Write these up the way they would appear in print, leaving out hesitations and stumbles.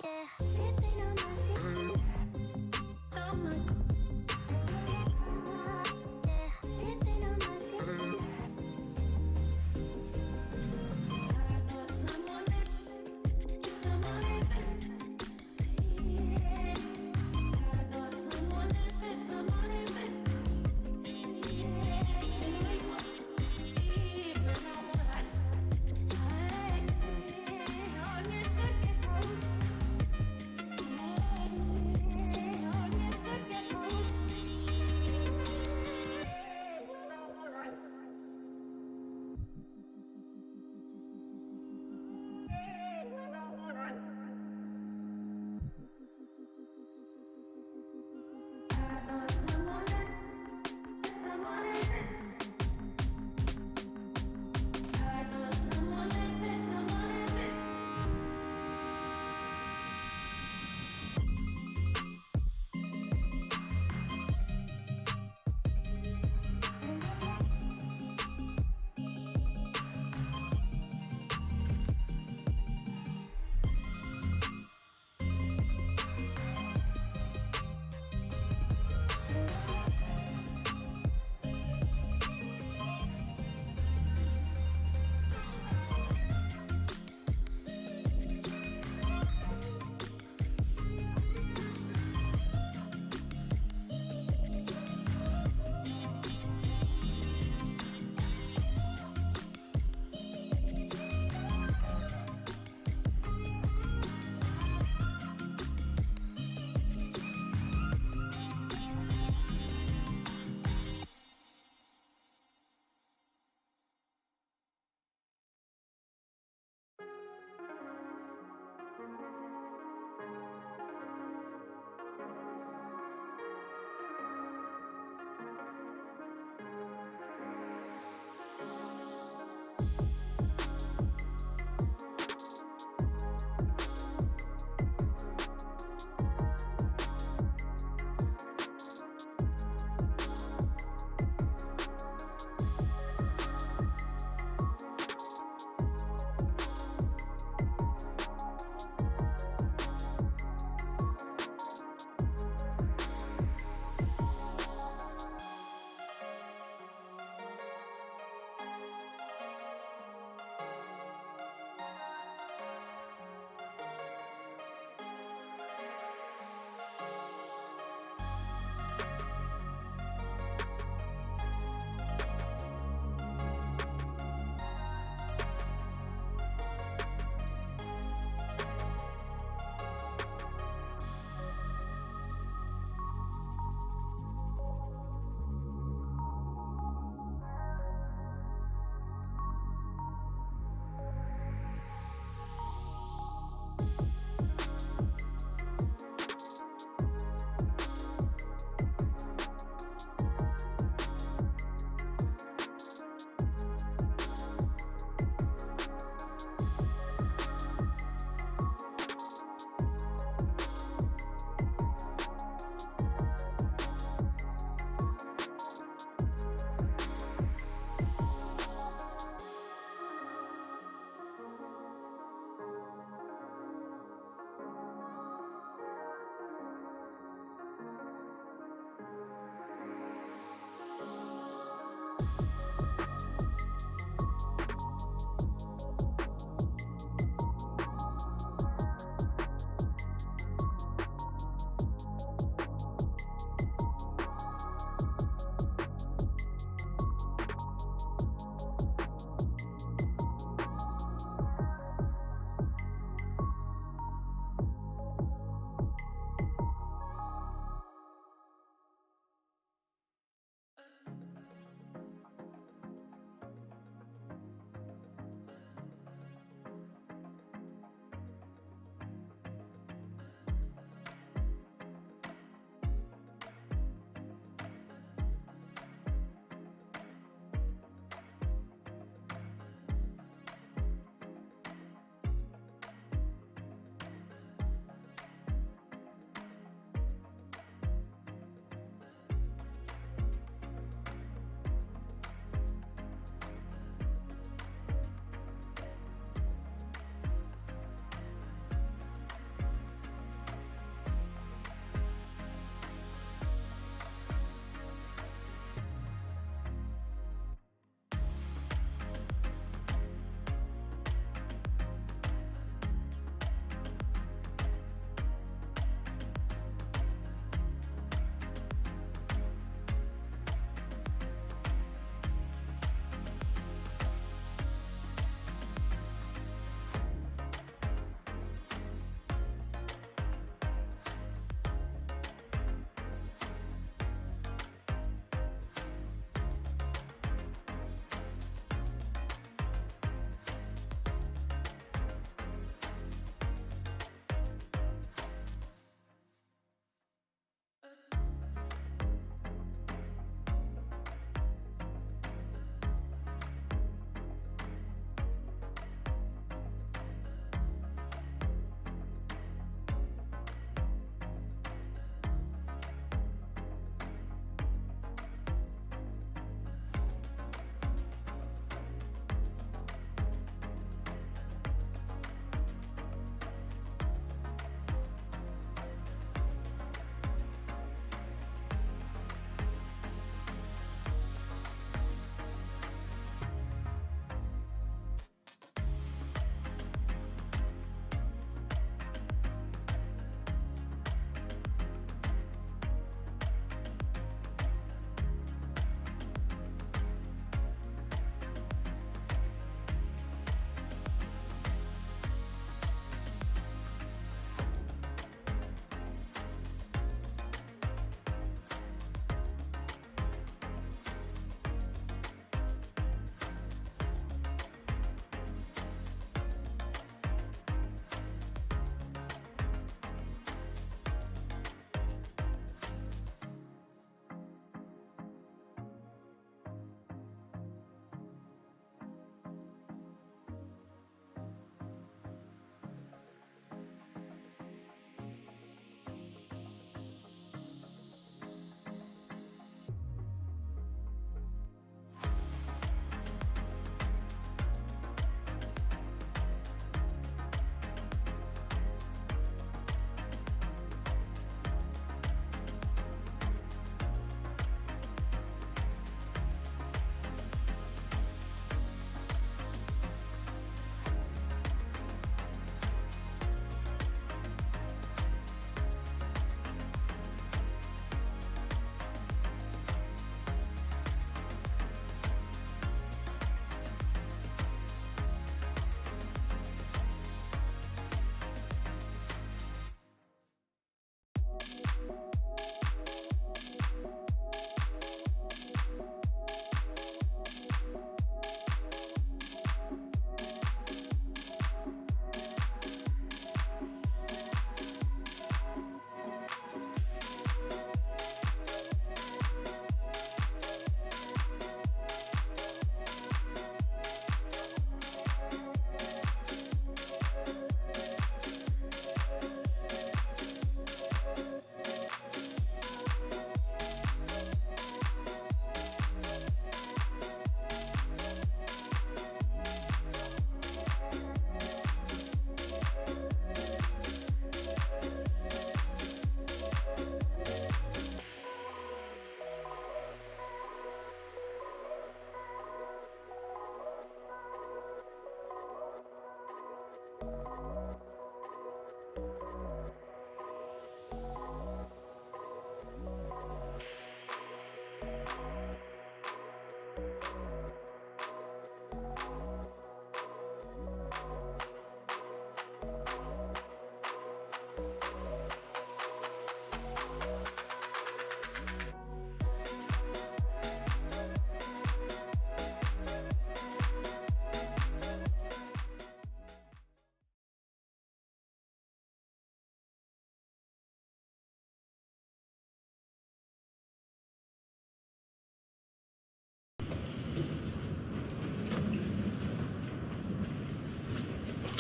Yeah, sipping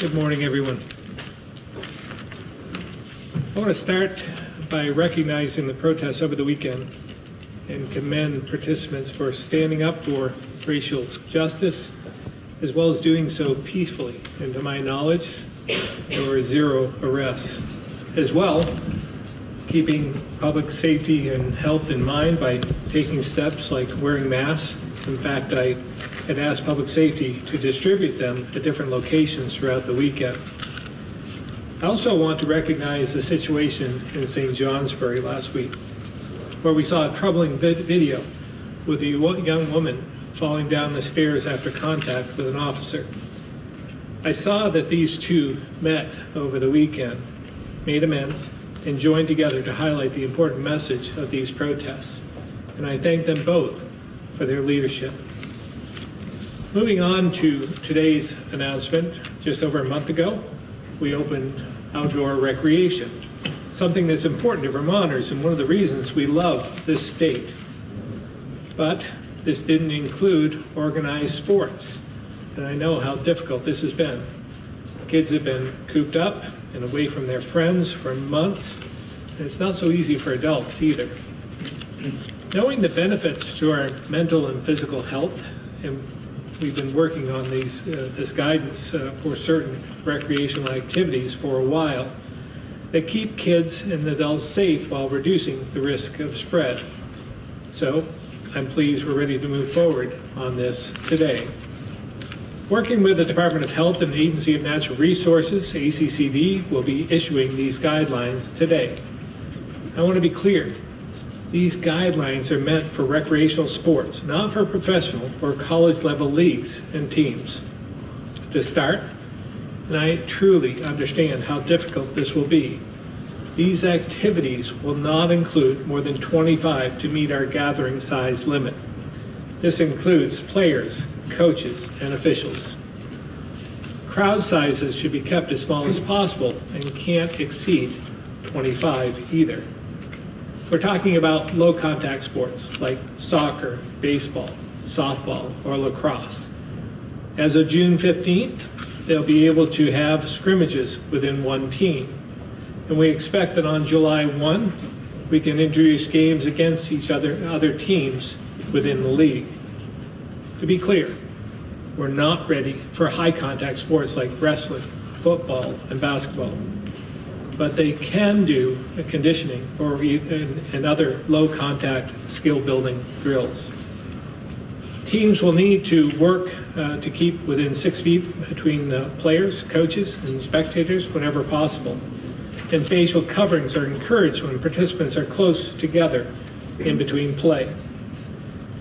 Good morning, everyone. I want to start by recognizing the protests over the weekend and commend participants for standing up for racial justice, as well as doing so peacefully. And to my knowledge, there were 0 arrests. As well, keeping public safety and health in mind by taking steps like wearing masks. In fact, I had asked public safety to distribute them at different locations throughout the weekend. I also want to recognize the situation in St. Johnsbury last week, where we saw a troubling video with a young woman falling down the stairs after contact with an officer. I saw that these two met over the weekend, made amends, and joined together to highlight the important message of these protests. And I thank them both for their leadership. Moving on to today's announcement, just over a month ago, we opened outdoor recreation, something that's important to Vermonters and one of the reasons we love this state. But this didn't include organized sports, and I know how difficult this has been. Kids have been cooped up and away from their friends for months, and it's not so easy for adults either. Knowing the benefits to our mental and physical health, and we've been working on this guidance for certain recreational activities for a while that keep kids and adults safe while reducing the risk of spread. So I'm pleased we're ready to move forward on this today. Working with the Department of Health and the Agency of Natural Resources, ACCD, will be issuing these guidelines today. I want to be clear. These guidelines are meant for recreational sports, not for professional or college-level leagues and teams. To start, and I truly understand how difficult this will be, these activities will not include more than 25 to meet our gathering size limit. This includes players, coaches, and officials. Crowd sizes should be kept as small as possible and can't exceed 25 either. We're talking about low-contact sports like soccer, baseball, softball, or lacrosse. As of June 15th, they'll be able to have scrimmages within one team. And we expect that on July 1, we can introduce games against other teams within the league. To be clear, we're not ready for high-contact sports like wrestling, football, and basketball. But they can do conditioning and other low-contact skill-building drills. Teams will need to work to keep within 6 feet between players, coaches, and spectators whenever possible. And facial coverings are encouraged when participants are close together in between play.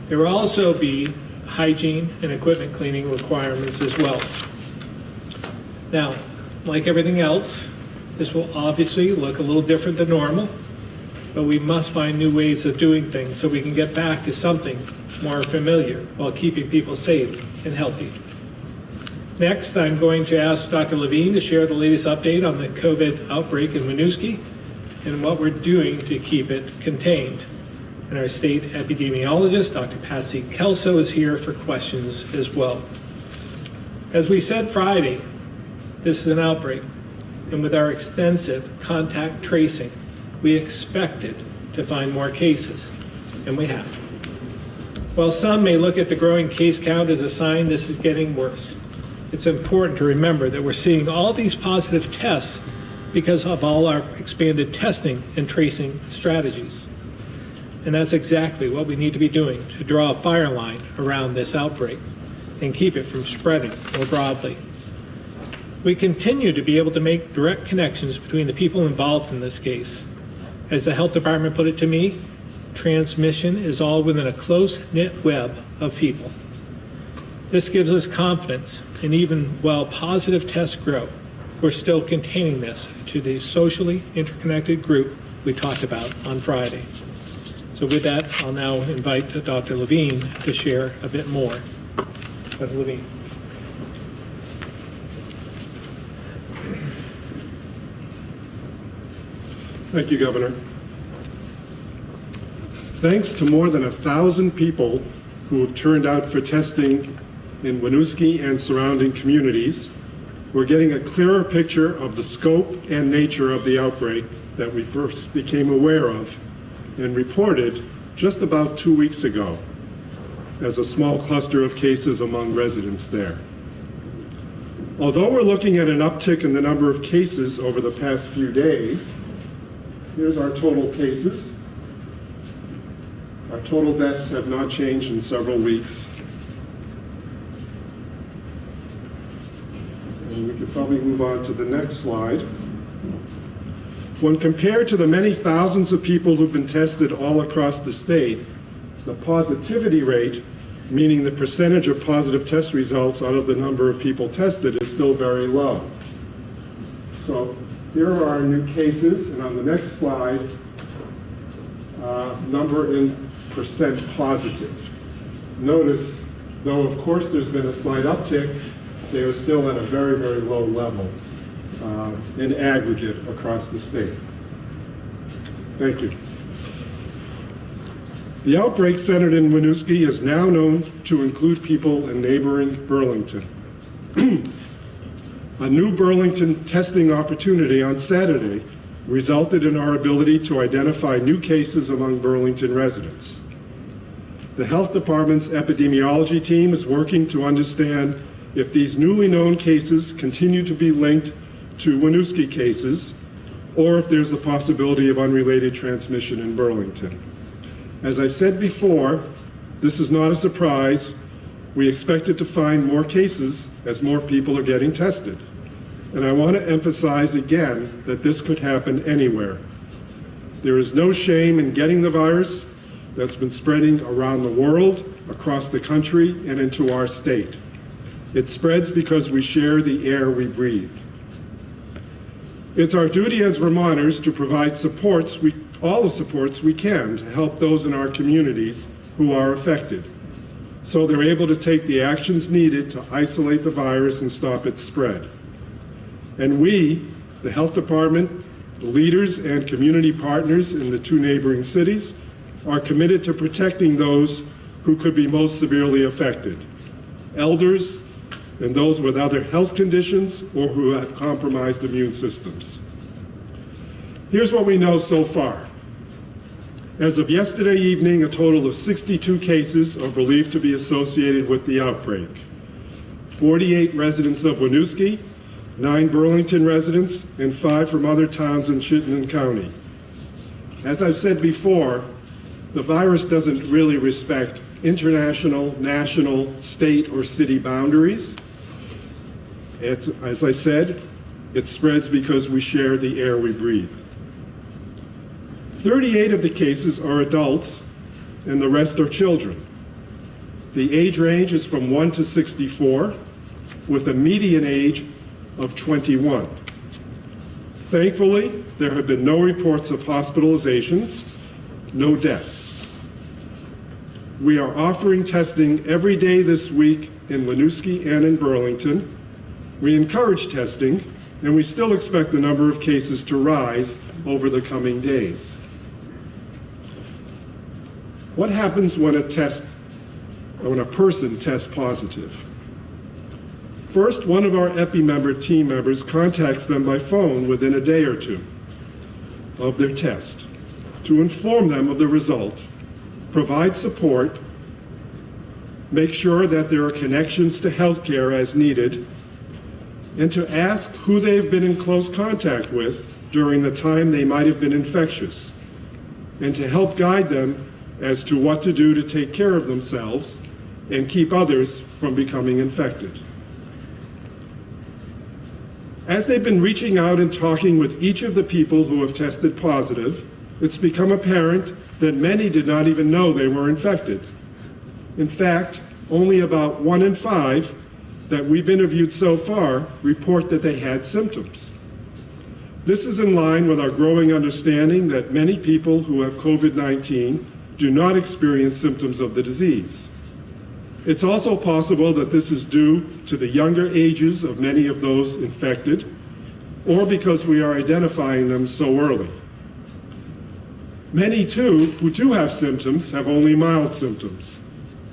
There will also be hygiene and equipment cleaning requirements as well. Now, like everything else, this will obviously look a little different than normal, but we must find new ways of doing things so we can get back to something more familiar while keeping people safe and healthy. Next, I'm going to ask Dr. Levine to share the latest update on the COVID outbreak in Winooski and what we're doing to keep it contained. And our state epidemiologist, Dr. Patsy Kelso, is here for questions as well. As we said Friday, this is an outbreak. And with our extensive contact tracing, we expected to find more cases, and we have. While some may look at the growing case count as a sign this is getting worse, it's important to remember that we're seeing all these positive tests because of all our expanded testing and tracing strategies. And that's exactly what we need to be doing to draw a fire line around this outbreak and keep it from spreading more broadly. We continue to be able to make direct connections between the people involved in this case. As the health department put it to me, transmission is all within a close-knit web of people. This gives us confidence, and even while positive tests grow, we're still containing this to the socially interconnected group we talked about on Friday. So with that, I'll now invite Dr. Levine to share a bit more. Dr. Levine. Thank you, Governor. Thanks to more than 1,000 people who have turned out for testing in Winooski and surrounding communities, we're getting a clearer picture of the scope and nature of the outbreak that we first became aware of and reported just about 2 weeks ago as a small cluster of cases among residents there. Although we're looking at an uptick in the number of cases over the past few days, here's our total cases. Our total deaths have not changed in several weeks. And we could probably move on to the next slide. When compared to the many thousands of people who've been tested all across the state, the positivity rate, meaning the percentage of positive test results out of the number of people tested, is still very low. So here are our new cases, and on the next slide, number in percent positive. Notice, though of course there's been a slight uptick, they are still at a very, very low level in aggregate across the state. Thank you. The outbreak centered in Winooski is now known to include people in neighboring Burlington. A new Burlington testing opportunity on Saturday resulted in our ability to identify new cases among Burlington residents. The health department's epidemiology team is working to understand if these newly known cases continue to be linked to Winooski cases, or if there's the possibility of unrelated transmission in Burlington. As I've said before, this is not a surprise. We expected to find more cases as more people are getting tested. And I want to emphasize again that this could happen anywhere. There is no shame in getting the virus that's been spreading around the world, across the country, and into our state. It spreads because we share the air we breathe. It's our duty as Vermonters to provide all the supports we can to help those in our communities who are affected, so they're able to take the actions needed to isolate the virus and stop its spread. And we, the health department, the leaders and community partners in the two neighboring cities, are committed to protecting those who could be most severely affected: elders and those with other health conditions or who have compromised immune systems. Here's what we know so far. As of yesterday evening, a total of 62 cases are believed to be associated with the outbreak. 48 residents of Winooski, 9 Burlington residents, and 5 from other towns in Chittenden County. As I've said before, the virus doesn't really respect international, national, state, or city boundaries. As I said, it spreads because we share the air we breathe. 38 of the cases are adults, and the rest are children. The age range is from 1 to 64, with a median age of 21. Thankfully, there have been no reports of hospitalizations, no deaths. We are offering testing every day this week in Winooski and in Burlington. We encourage testing, and we still expect the number of cases to rise over the coming days. What happens when a person tests positive? First, one of our team members contacts them by phone within a day or two of their test to inform them of the result, provide support, make sure that there are connections to healthcare as needed, and to ask who they've been in close contact with during the time they might have been infectious, and to help guide them as to what to do to take care of themselves and keep others from becoming infected. As they've been reaching out and talking with each of the people who have tested positive, it's become apparent that many did not even know they were infected. In fact, only about 1 in 5 that we've interviewed so far report that they had symptoms. This is in line with our growing understanding that many people who have COVID-19 do not experience symptoms of the disease. It's also possible that this is due to the younger ages of many of those infected, or because we are identifying them so early. Many, too, who do have symptoms have only mild symptoms.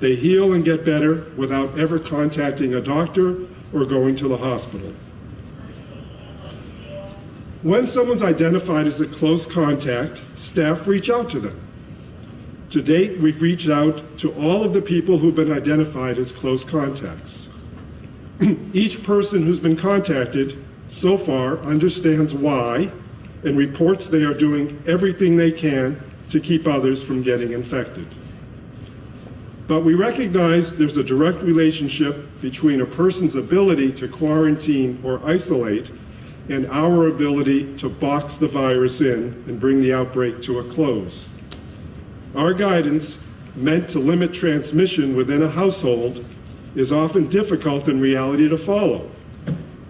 They heal and get better without ever contacting a doctor or going to the hospital. When someone's identified as a close contact, staff reach out to them. To date, we've reached out to all of the people who've been identified as close contacts. Each person who's been contacted so far understands why and reports they are doing everything they can to keep others from getting infected. But we recognize there's a direct relationship between a person's ability to quarantine or isolate and our ability to box the virus in and bring the outbreak to a close. Our guidance, meant to limit transmission within a household, is often difficult in reality to follow.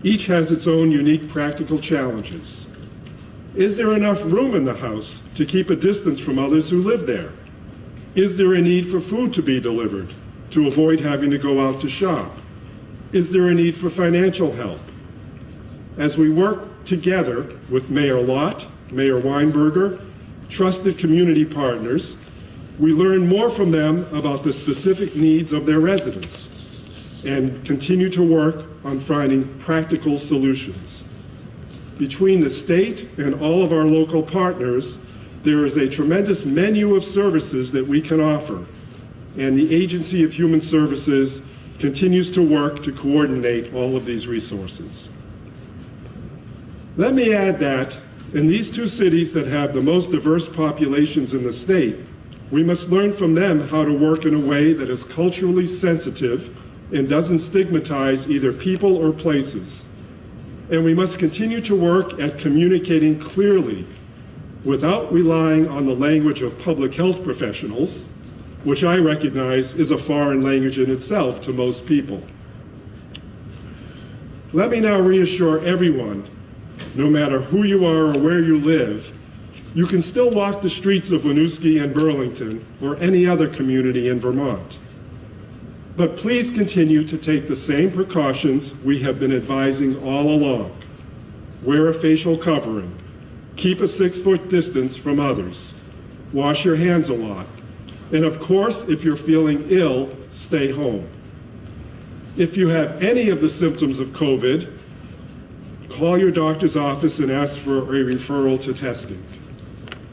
Each has its own unique practical challenges. Is there enough room in the house to keep a distance from others who live there? Is there a need for food to be delivered to avoid having to go out to shop? Is there a need for financial help? As we work together with Mayor Lott, Mayor Weinberger, trusted community partners, we learn more from them about the specific needs of their residents and continue to work on finding practical solutions. Between the state and all of our local partners, there is a tremendous menu of services that we can offer, and the Agency of Human Services continues to work to coordinate all of these resources. Let me add that in these two cities that have the most diverse populations in the state, we must learn from them how to work in a way that is culturally sensitive and doesn't stigmatize either people or places. And we must continue to work at communicating clearly without relying on the language of public health professionals, which I recognize is a foreign language in itself to most people. Let me now reassure everyone, no matter who you are or where you live, you can still walk the streets of Winooski and Burlington or any other community in Vermont. But please continue to take the same precautions we have been advising all along. Wear a facial covering. Keep a 6-foot distance from others. Wash your hands a lot. And of course, if you're feeling ill, stay home. If you have any of the symptoms of COVID, call your doctor's office and ask for a referral to testing.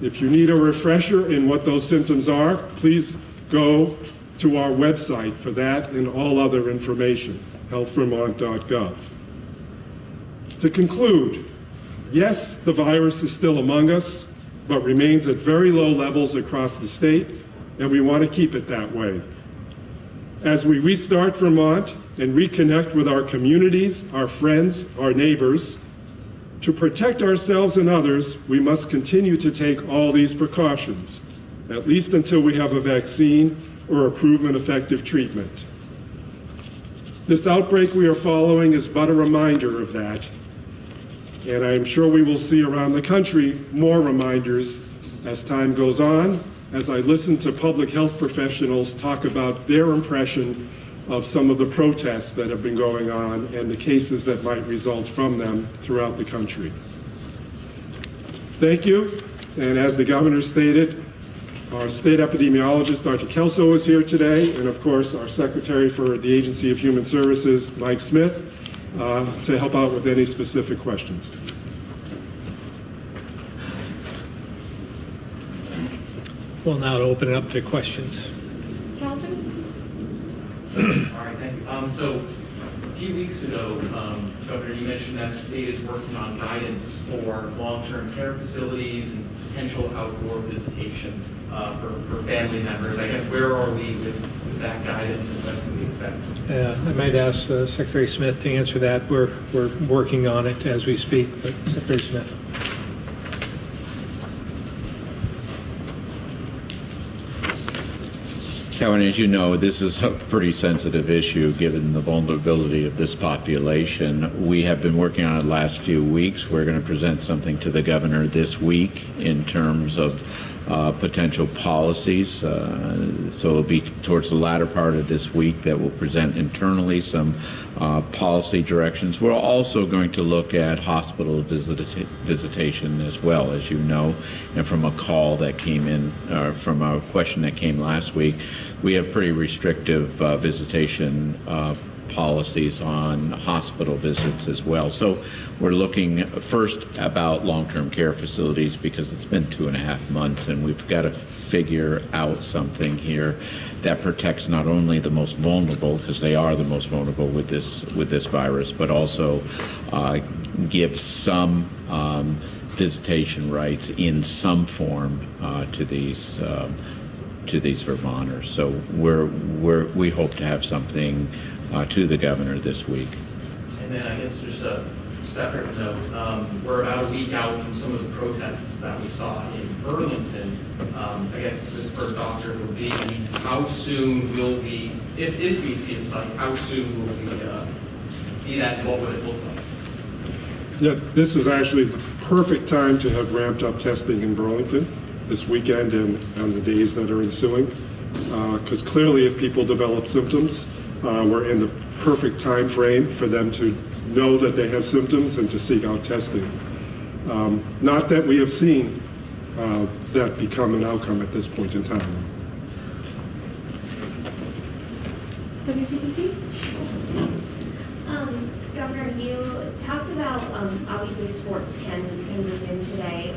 If you need a refresher in what those symptoms are, please go to our website for that and all other information, healthvermont.gov. To conclude, yes, the virus is still among us, but remains at very low levels across the state, and we want to keep it that way. As we restart Vermont and reconnect with our communities, our friends, our neighbors, to protect ourselves and others, we must continue to take all these precautions, at least until we have a vaccine or a proven effective treatment. This outbreak we are following is but a reminder of that, and I am sure we will see around the country more reminders as time goes on, as I listen to public health professionals talk about their impression of some of the protests that have been going on and the cases that might result from them throughout the country. Thank you, and as the governor stated, our state epidemiologist, Dr. Kelso, is here today, and of course, our secretary for the Agency of Human Services, Mike Smith, to help out with any specific questions. We'll now open it up to questions. All right, thank you. So a few weeks ago, Governor, you mentioned that the state is working on guidance for long-term care facilities and potential outdoor visitation for family members. I guess where are we with that guidance and what can we expect? I might ask Secretary Smith to answer that. We're working on it as we speak, but Secretary Smith. Kevin, as you know, this is a pretty sensitive issue given the vulnerability of this population. We have been working on it the last few weeks. We're going to present something to the governor this week in terms of potential policies. So it'll be towards the latter part of this week that we'll present internally some policy directions. We're also going to look at hospital visitation as well, as you know, and from a call that came in, from a question that came last week, we have pretty restrictive visitation policies on hospital visits as well. So we're looking first about long-term care facilities because it's been 2.5 months and we've got to figure out something here that protects not only the most vulnerable, because they are the most vulnerable with this virus, but also give some visitation rights in some form to these Vermonters. So we hope to have something to the governor this week. And then I guess just a separate note, we're about a week out from some of the protests that we saw in Burlington. I guess this for Dr. would be, I mean, how soon will we, if we see a spike, how soon will we see that, and what would it look like? Yeah, this is actually the perfect time to have ramped up testing in Burlington this weekend and the days that are ensuing. Because clearly if people develop symptoms, we're in the perfect time frame for them to know that they have symptoms and to seek out testing. Not that we have seen that become an outcome at this point in time. Governor, you talked about obviously sports can resume today,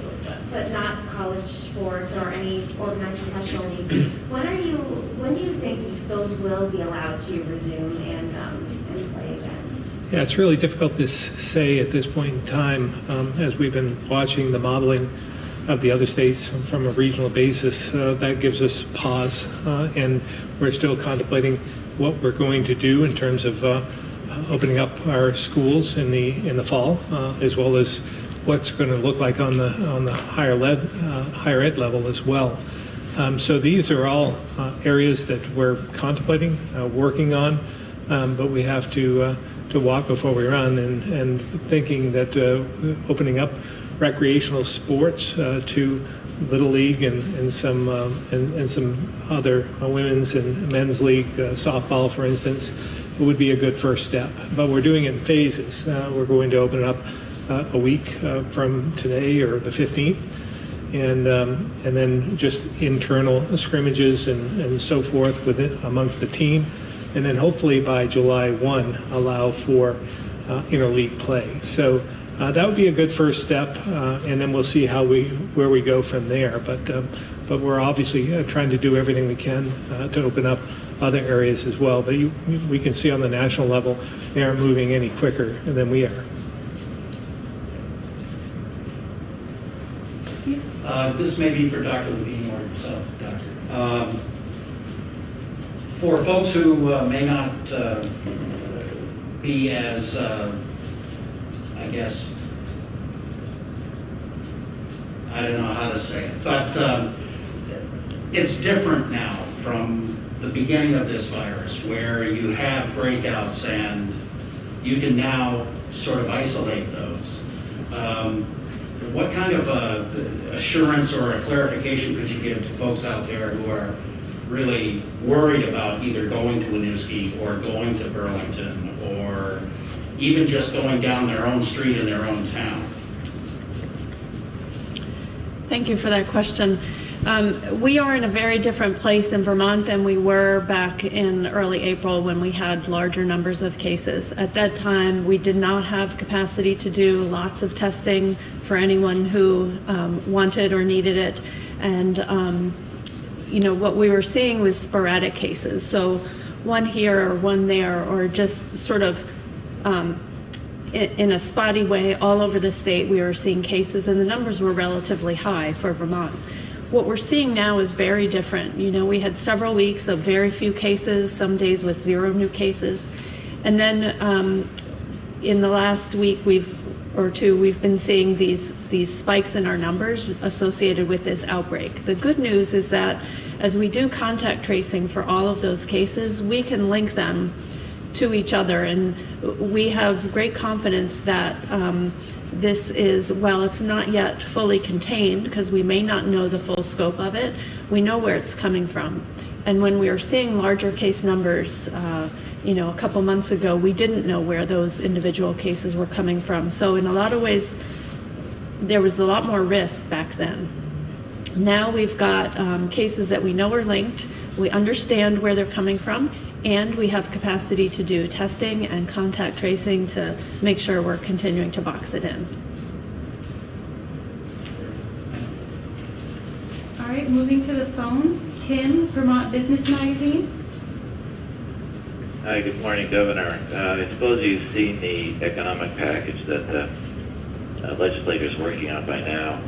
but not college sports or any organized professional leagues. When do you think those will be allowed to resume and play again? Yeah, it's really difficult to say at this point in time, as we've been watching the modeling of the other states from a regional basis. That gives us pause, and we're still contemplating what we're going to do in terms of opening up our schools in the fall, as well as what's going to look like on the higher ed level as well. So these are all areas that we're contemplating, working on, but we have to walk before we run, and thinking that opening up recreational sports to Little League and some other women's and men's league, softball, for instance, would be a good first step. But we're doing it in phases. We're going to open it up a week from today, or the 15th, and then just internal scrimmages and so forth amongst the team, and then hopefully by July 1 allow for interleague play. So that would be a good first step, and then we'll see where we go from there. But we're obviously trying to do everything we can to open up other areas as well. But we can see on the national level they aren't moving any quicker than we are. This may be for Dr. Levine or yourself, Doctor. For folks who may not be as, I guess, I don't know how to say it, but it's different now from the beginning of this virus, where you have breakouts and you can now sort of isolate those. What kind of assurance or a clarification could you give to folks out there who are really worried about either going to Winooski or going to Burlington, or even just going down their own street in their own town? Thank you for that question. We are in a very different place in Vermont than we were back in early April when we had larger numbers of cases. At that time, we did not have capacity to do lots of testing for anyone who wanted or needed it. And, what we were seeing was sporadic cases. So one here or one there, or just sort of in a spotty way all over the state, we were seeing cases, and the numbers were relatively high for Vermont. What we're seeing now is very different. We had several weeks of very few cases, some days with 0 new cases. And then in the last week or two, we've been seeing these spikes in our numbers associated with this outbreak. The good news is that as we do contact tracing for all of those cases, we can link them to each other. And we have great confidence that this is, while it's not yet fully contained, because we may not know the full scope of it, we know where it's coming from. And when we were seeing larger case numbers, a couple months ago, we didn't know where those individual cases were coming from. So in a lot of ways, there was a lot more risk back then. Now we've got cases that we know are linked, we understand where they're coming from, and we have capacity to do testing and contact tracing to make sure we're continuing to box it in. All right, moving to the phones. Tim, Vermont Business Magazine. Hi, good morning, Governor. I suppose you've seen the economic package that the legislator's working on by now.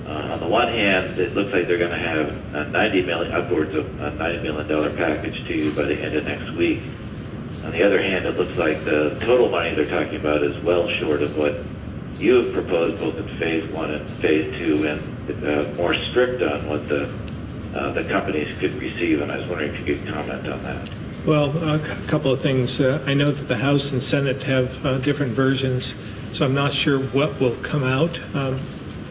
On the one hand, it looks like they're going to have upwards of a $90 million package to you by the end of next week. On the other hand, it looks like the total money they're talking about is well short of what you have proposed, both in phase 1 and phase 2, and more strict on what the companies could receive. And I was wondering if you could comment on that. Well, a couple of things. I know that the House and Senate have different versions, so I'm not sure what will come out.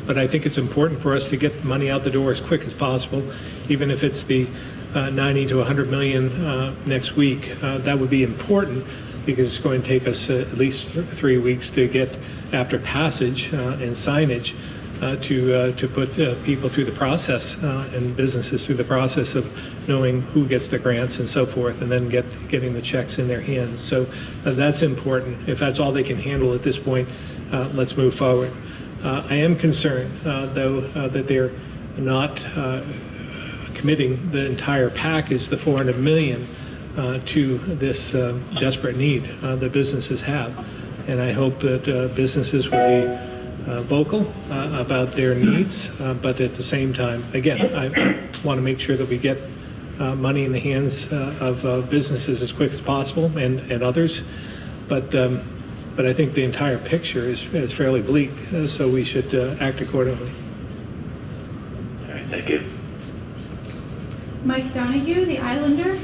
But I think it's important for us to get the money out the door as quick as possible, even if it's the 90 to 100 million next week. That would be important because it's going to take us at least 3 weeks to get after passage and signage to put people through the process and businesses through the process of knowing who gets the grants and so forth, and then getting the checks in their hands. So that's important. If that's all they can handle at this point, let's move forward. I am concerned, though, that they're not committing the entire package, the 400 million, to this desperate need that businesses have. And I hope that businesses will be vocal about their needs, but at the same time, again, I want to make sure that we get money in the hands of businesses as quick as possible and others. But I think the entire picture is fairly bleak, so we should act accordingly. All right, thank you. Mike Donahue, The Islander.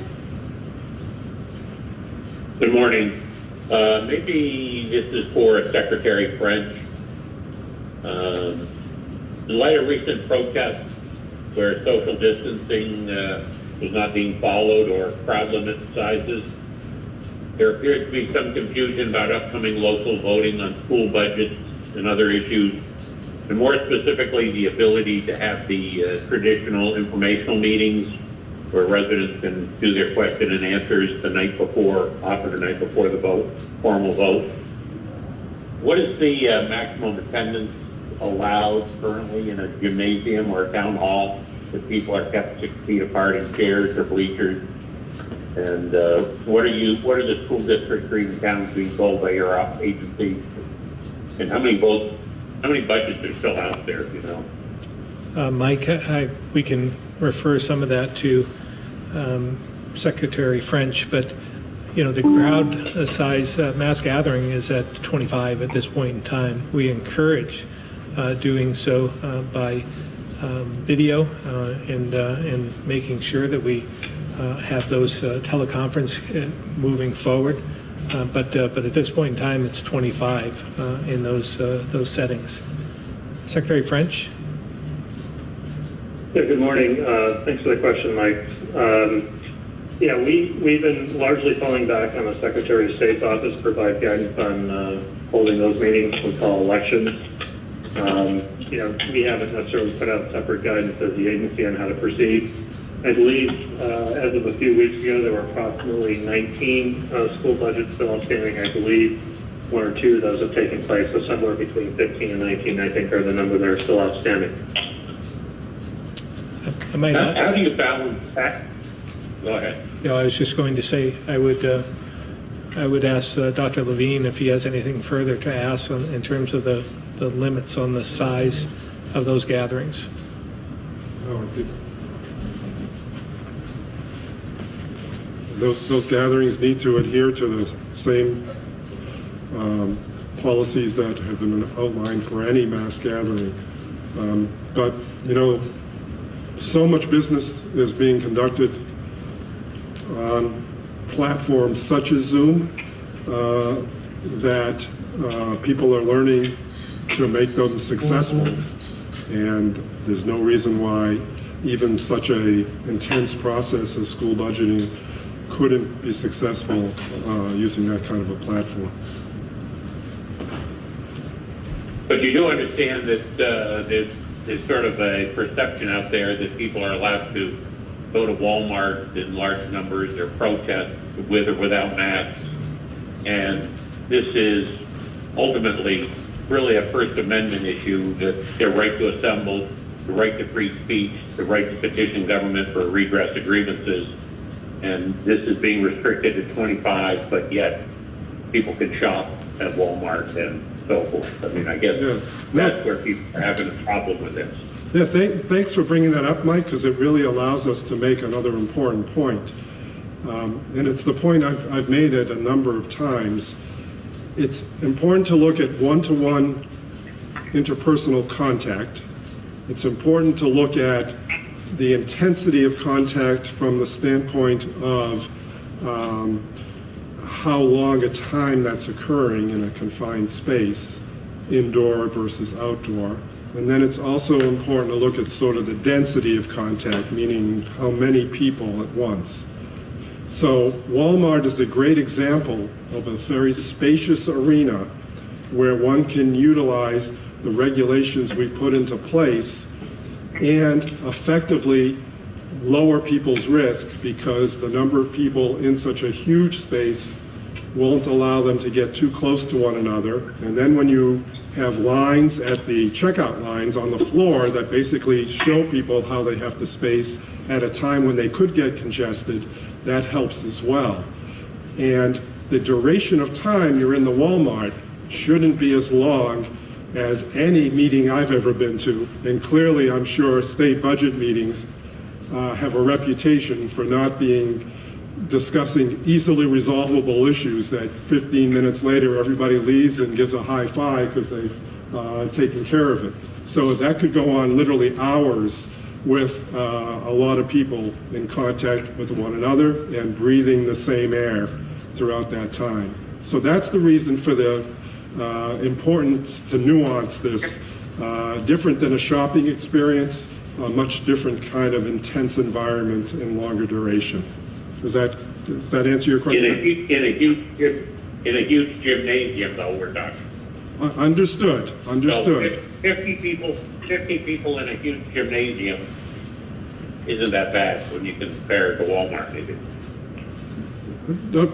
Good morning. Maybe this is for Secretary French. In light of recent protests where social distancing was not being followed or crowd limit sizes, there appears to be some confusion about upcoming local voting on school budgets and other issues, and more specifically, the ability to have the traditional informational meetings where residents can do their question and answers the night before, often the night before the vote, formal vote. What is the maximum attendance allowed currently in a gymnasium or a town hall if people are kept 6 feet apart in chairs or bleachers? And what are the school districts or even towns being told by your agency? And how many budgets are still out there, you know? Mike, we can refer some of that to Secretary French, but you know, the crowd size mass gathering is at 25 at this point in time. We encourage doing so by video and making sure that we have those teleconference moving forward. But at this point in time, it's 25 in those settings. Secretary French. Yeah, good morning. Thanks for the question, Mike. Yeah, we've been largely falling back on the Secretary of State's office to provide guidance on holding those meetings we call elections. You know, we haven't necessarily put out separate guidance as the agency on how to proceed. I believe as of a few weeks ago, there were approximately 19 school budgets still outstanding. I believe 1 or 2 of those have taken place, so somewhere between 15 and 19, I think, are the number that are still outstanding. How do you balance that? Go ahead. No, I was just going to say I would ask Dr. Levine if he has anything further to ask in terms of the limits on the size of those gatherings. Those gatherings need to adhere to the same policies that have been outlined for any mass gathering. But, you know, so much business is being conducted on platforms such as Zoom that people are learning to make them successful. And there's no reason why even such a intense process as school budgeting couldn't be successful using that kind of a platform. But you do understand that there's sort of a perception out there that people are allowed to go to Walmart in large numbers or protest with or without masks. And this is ultimately really a First Amendment issue, that their right to assemble, the right to free speech, the right to petition government for redress of grievances. And this is being restricted to 25, but yet people can shop at Walmart and so forth. I mean, I guess that's where people are having a problem with this. Yeah, thanks for bringing that up, Mike, because it really allows us to make another important point. And it's the point I've made it a number of times. It's important to look at one-to-one interpersonal contact. It's important to look at the intensity of contact from the standpoint of how long a time that's occurring in a confined space, indoor versus outdoor. And then it's also important to look at sort of the density of contact, meaning how many people at once. So Walmart is a great example of a very spacious arena where one can utilize the regulations we put into place and effectively lower people's risk, because the number of people in such a huge space won't allow them to get too close to one another. And then when you have lines at the checkout lines on the floor that basically show people how they have to space at a time when they could get congested, that helps as well. And the duration of time you're in the Walmart shouldn't be as long as any meeting I've ever been to. And clearly, I'm sure state budget meetings have a reputation for not being discussing easily resolvable issues that 15 minutes later everybody leaves and gives a high five because they've taken care of it. So that could go on literally hours with a lot of people in contact with one another and breathing the same air throughout that time. So that's the reason for the importance to nuance this. Different than a shopping experience, a much different kind of intense environment and longer duration. Does that answer your question? In a huge gymnasium, though, we're talking. Understood. So 50 people in a huge gymnasium isn't that bad when you compare it to Walmart, maybe.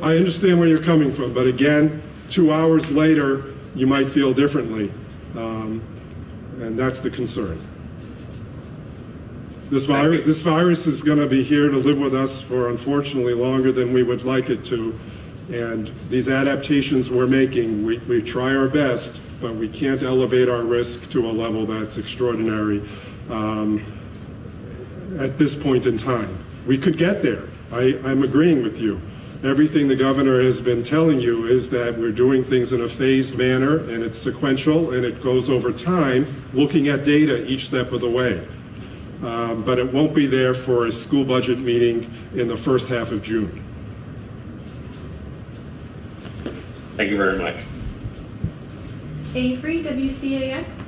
I understand where you're coming from, but again, 2 hours later, you might feel differently, and that's the concern. This virus is going to be here to live with us for, unfortunately, longer than we would like it to. And these adaptations we're making, we try our best, but we can't elevate our risk to a level that's extraordinary at this point in time. We could get there. I'm agreeing with you. Everything the governor has been telling you is that we're doing things in a phased manner, and it's sequential, and it goes over time, looking at data each step of the way. But it won't be there for a school budget meeting in the first half of June. Thank you very much. Avery, WCAX.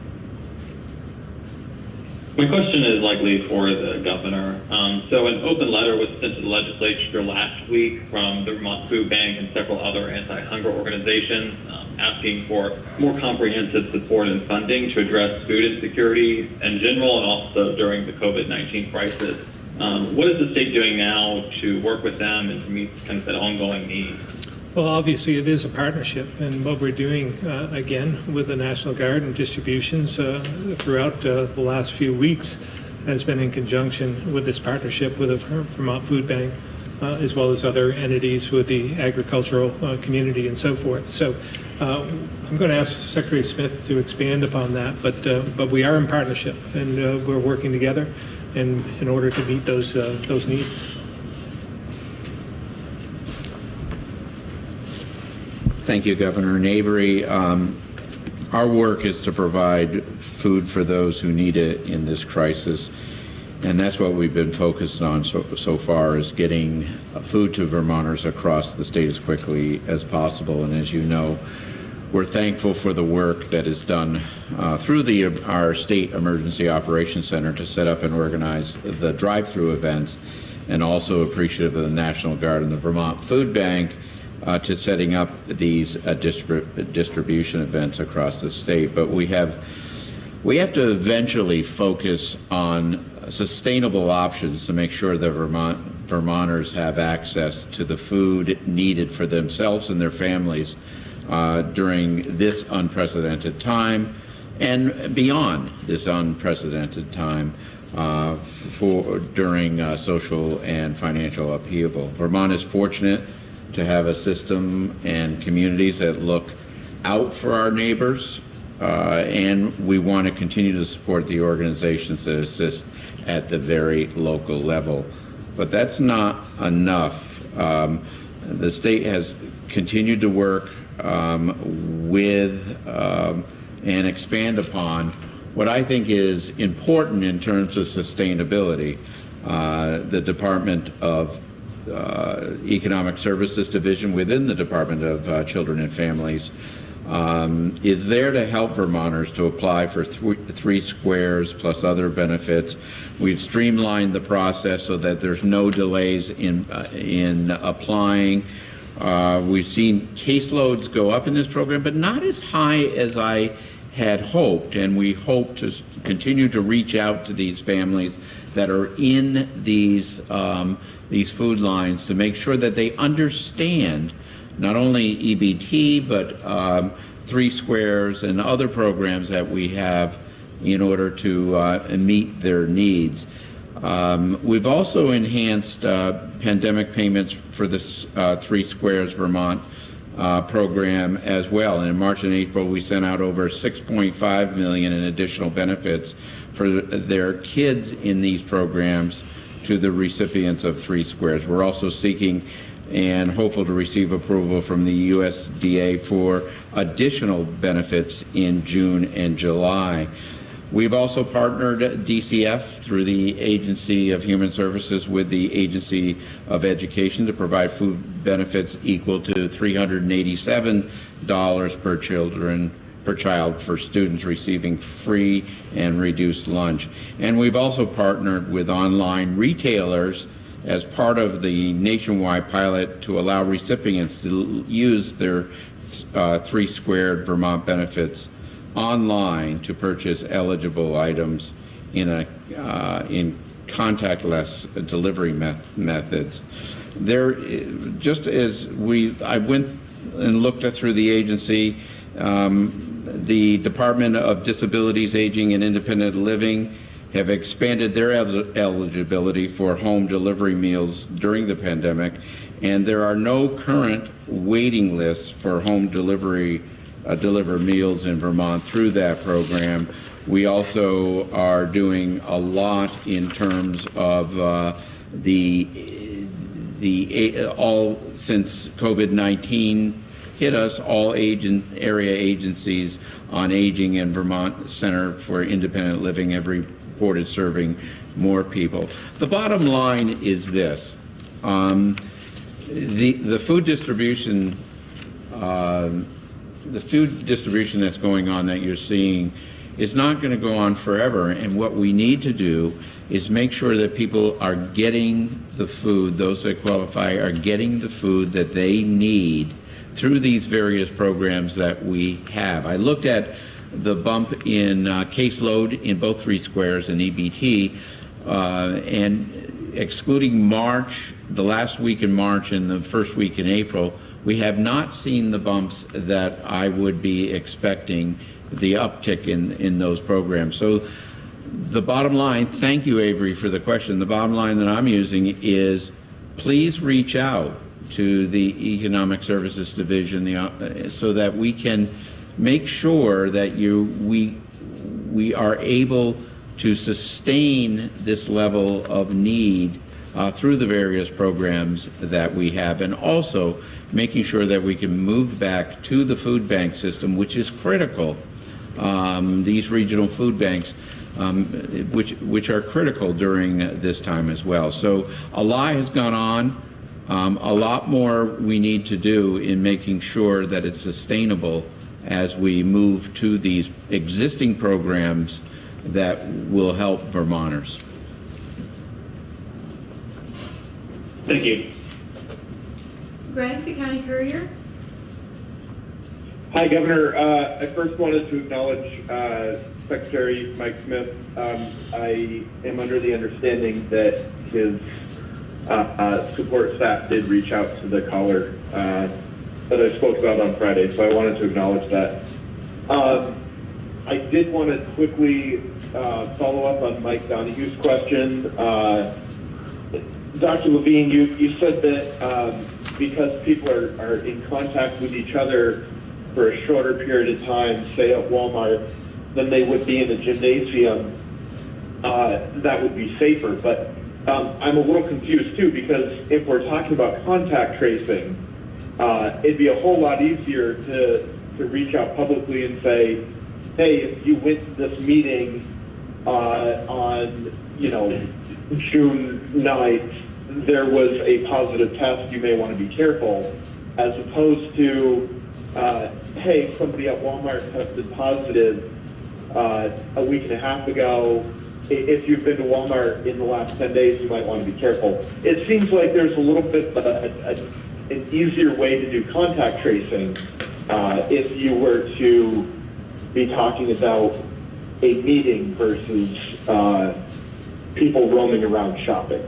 My question is likely for the governor. So an open letter was sent to the legislature last week from the Vermont Food Bank and several other anti-hunger organizations asking for more comprehensive support and funding to address food insecurity in general and also during the COVID-19 crisis. What is the state doing now to work with them and to meet kind of that ongoing need? Well, obviously, it is a partnership, and what we're doing, again, with the National Guard and distributions throughout the last few weeks has been in conjunction with this partnership with the Vermont Food Bank, as well as other entities with the agricultural community and so forth. So I'm going to ask Secretary Smith to expand upon that, but we are in partnership, and we're working together in order to meet those needs. Thank you, Governor. And Avery, our work is to provide food for those who need it in this crisis, and that's what we've been focused on so far, is getting food to Vermonters across the state as quickly as possible. And as you know, we're thankful for the work that is done through our State Emergency Operations Center to set up and organize the drive-through events, and also appreciative of the National Guard and the Vermont Food Bank to setting up these distribution events across the state. But we have to eventually focus on sustainable options to make sure that Vermonters have access to the food needed for themselves and their families during this unprecedented time and beyond this unprecedented time during social and financial upheaval. Vermont is fortunate to have a system and communities that look out for our neighbors, and we want to continue to support the organizations that assist at the very local level. But that's not enough. The state has continued to work with and expand upon what I think is important in terms of sustainability. The Department of Economic Services Division within the Department of Children and Families is there to help Vermonters to apply for three squares plus other benefits. We've streamlined the process so that there's no delays in applying. We've seen caseloads go up in this program, but not as high as I had hoped, and we hope to continue to reach out to these families that are in these food lines to make sure that they understand not only EBT, but Three Squares and other programs that we have in order to meet their needs. We've also enhanced pandemic payments for this Three Squares Vermont program as well. And in March and April, we sent out over $6.5 million in additional benefits for their kids in these programs to the recipients of Three Squares. We're also seeking and hopeful to receive approval from the USDA for additional benefits in June and July. We've also partnered DCF through the Agency of Human Services with the Agency of Education to provide food benefits equal to $387 per child for students receiving free and reduced lunch. And we've also partnered with online retailers as part of the nationwide pilot to allow recipients to use their Three Squared Vermont benefits online to purchase eligible items in contactless delivery methods. There, just as I went and looked through the agency, the Department of Disabilities, Aging, and Independent Living have expanded their eligibility for home delivery meals during the pandemic, and there are no current waiting lists for home delivered meals in Vermont through that program. We also are doing a lot in terms of since COVID-19 hit us, all area agencies on aging and Vermont Center for Independent Living have reported serving more people. The bottom line is this: the food distribution. The food distribution that's going on that you're seeing is not going to go on forever, and what we need to do is make sure that people are getting the food, those that qualify are getting the food that they need through these various programs that we have. I looked at the bump in caseload in both Three Squares and EBT, and excluding March, the last week in March and the first week in April, we have not seen the bumps that I would be expecting, the uptick in those programs. So the bottom line, thank you, Avery, for the question. The bottom line that I'm using is please reach out to the Economic Services Division so that we can make sure that we are able to sustain this level of need through the various programs that we have, and also making sure that we can move back to the food bank system, which is critical. These regional food banks, which are critical during this time as well. So a lot has gone on. A lot more we need to do in making sure that it's sustainable as we move to these existing programs that will help Vermonters. Thank you. Greg, the County Courier. Hi, Governor. I first wanted to acknowledge Secretary Mike Smith. I am under the understanding that his support staff did reach out to the caller that I spoke about on Friday, so I wanted to acknowledge that. I did want to quickly follow up on Mike Donohue's question. Dr. Levine, you said that because people are in contact with each other for a shorter period of time, say at Walmart, than they would be in a gymnasium, that would be safer. But I'm a little confused too, because if we're talking about contact tracing, it'd be a whole lot easier to reach out publicly and say, hey, if you went to this meeting on, June 9th, there was a positive test, you may want to be careful, as opposed to, hey, somebody at Walmart tested positive a week and a half ago. If you've been to Walmart in the last 10 days, you might want to be careful. It seems like there's a little bit of an easier way to do contact tracing if you were to be talking about a meeting versus people roaming around shopping.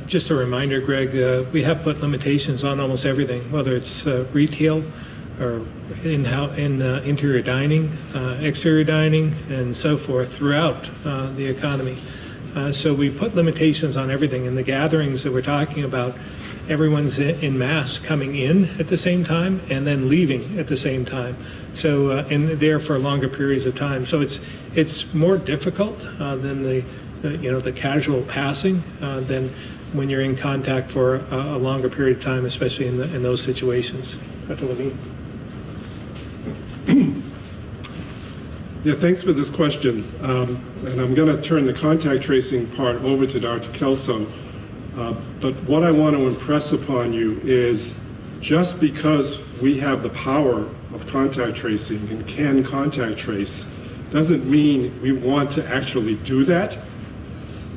Just a reminder, Greg, we have put limitations on almost everything, whether it's retail or interior dining, exterior dining, and so forth throughout the economy. So we put limitations on everything. In the gatherings that we're talking about, everyone's in masks coming in at the same time and then leaving at the same time. So and there for longer periods of time. So it's more difficult than the casual passing than when you're in contact for a longer period of time, especially in those situations. Dr. Levine. Yeah, thanks for this question. And I'm going to turn the contact tracing part over to Dr. Kelso. But what I want to impress upon you is just because we have the power of contact tracing and can contact trace doesn't mean we want to actually do that.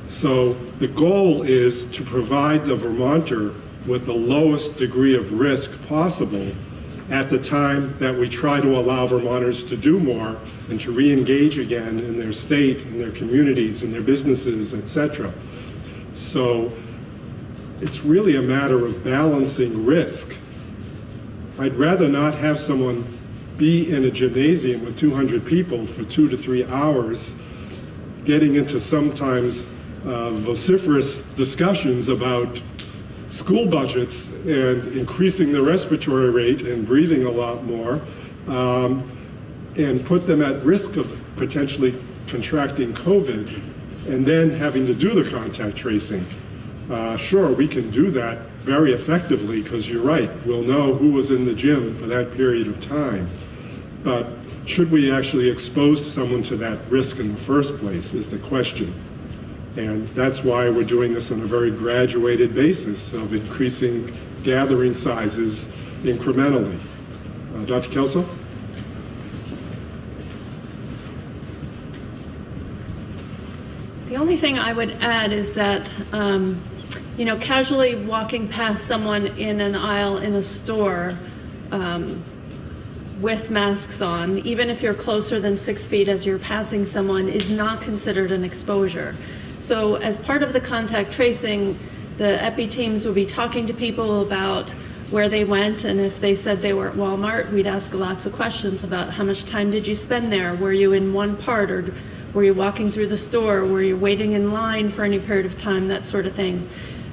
So the goal is to provide the Vermonter with the lowest degree of risk possible at the time that we try to allow Vermonters to do more and to re-engage again in their state, in their communities, in their businesses, etc. So it's really a matter of balancing risk. I'd rather not have someone be in a gymnasium with 200 people for 2 to 3 hours, getting into sometimes vociferous discussions about school budgets and increasing the respiratory rate and breathing a lot more, and put them at risk of potentially contracting COVID and then having to do the contact tracing. Sure, we can do that very effectively because you're right, we'll know who was in the gym for that period of time. But should we actually expose someone to that risk in the first place is the question. And that's why we're doing this on a very graduated basis of increasing gathering sizes incrementally. Dr. Kelso? The only thing I would add is that, casually walking past someone in an aisle in a store with masks on, even if you're closer than 6 feet as you're passing someone, is not considered an exposure. So as part of the contact tracing, the EPI teams will be talking to people about where they went, and if they said they were at Walmart, we'd ask lots of questions about how much time did you spend there? Were you in one part, or were you walking through the store? Were you waiting in line for any period of time? That sort of thing.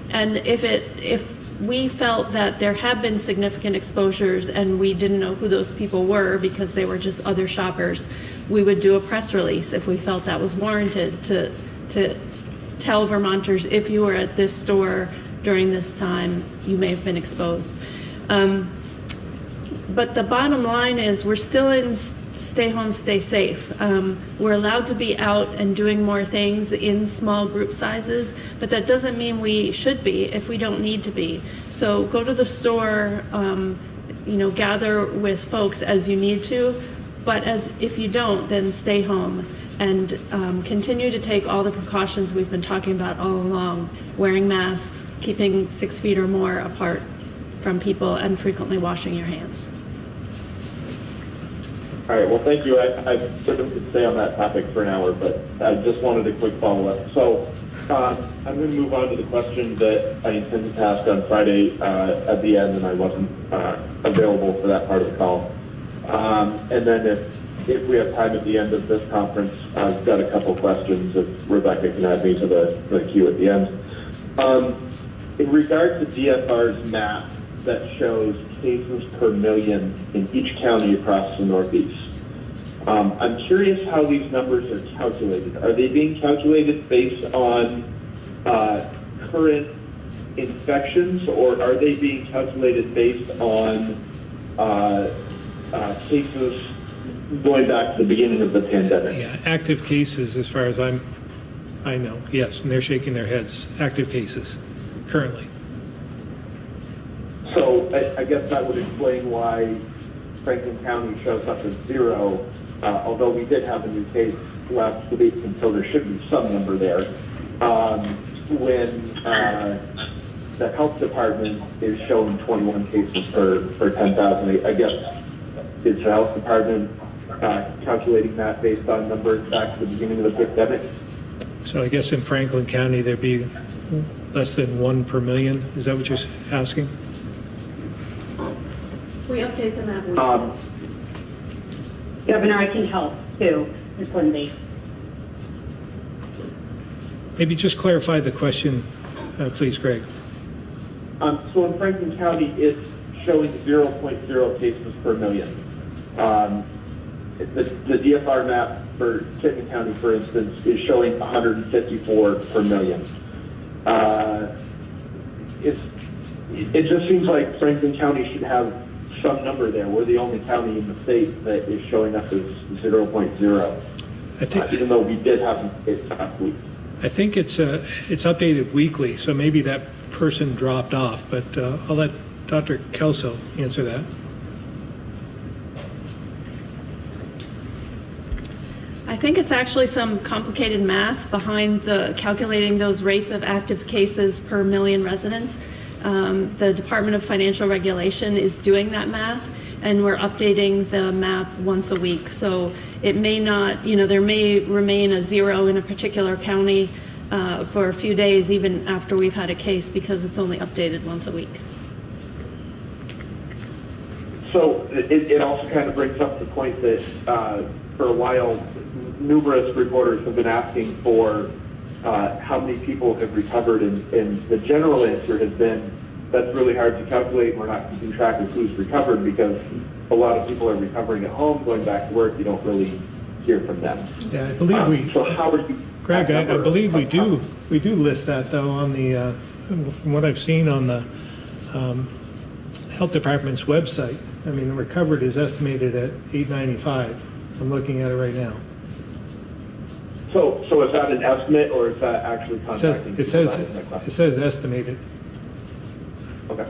And if we felt that there had been significant exposures and we didn't know who those people were because they were just other shoppers, we would do a press release if we felt that was warranted to tell Vermonters, if you were at this store during this time, you may have been exposed. But the bottom line is we're still in stay home, stay safe. We're allowed to be out and doing more things in small group sizes, but that doesn't mean we should be if we don't need to be. So go to the store, gather with folks as you need to, but if you don't, then stay home and continue to take all the precautions we've been talking about all along, wearing masks, keeping 6 feet or more apart from people, and frequently washing your hands. All right, well, thank you. I sort of could stay on that topic for an hour, but I just wanted a quick follow-up. So I'm going to move on to the question that I intended to ask on Friday at the end, and I wasn't available for that part of the call. And then if we have time at the end of this conference, I've got a couple questions if Rebecca can add me to the queue at the end. In regard to DFR's map that shows cases per million in each county across the Northeast, I'm curious how these numbers are calculated. Are they being calculated based on current infections, or are they being calculated based on cases going back to the beginning of the pandemic? Yeah, active cases, as far as I know, yes, and they're shaking their heads. Active cases, currently. So I guess that would explain why Franklin County shows up as 0, although we did have a new case last week, and so there should be some number there. When the health department is showing 21 cases per 10,000, I guess, is the health department calculating that based on numbers back to the beginning of the pandemic? So I guess in Franklin County, there'd be less than 1 per million. Is that what you're asking? We update them that week. Governor, I can help too. It's Lindsay. Maybe just clarify the question, please, Greg. So in Franklin County, it's showing 0.0 cases per million. The DFR map for Chittenden County, for instance, is showing 154 per million. It just seems like Franklin County should have some number there. We're the only county in the state that is showing up as 0.0. I think, even though we did have a case last week. I think it's updated weekly, so maybe that person dropped off, but I'll let Dr. Kelso answer that. I think it's actually some complicated math behind the calculating those rates of active cases per million residents. The Department of Financial Regulation is doing that math, and we're updating the map once a week. So it may not, there may remain a 0 in a particular county for a few days, even after we've had a case, because it's only updated once a week. So it also kind of brings up the point that for a while, numerous reporters have been asking for how many people have recovered, and the general answer has been that's really hard to calculate. We're not keeping track of who's recovered because a lot of people are recovering at home, going back to work. You don't really hear from them. Yeah, I believe we. So how are you, Greg, I believe we do list that though on the from what I've seen on the health department's website. I mean, the recovered is estimated at 895. I'm looking at it right now. So is that an estimate, or is that actually contacting? It says estimated. Okay.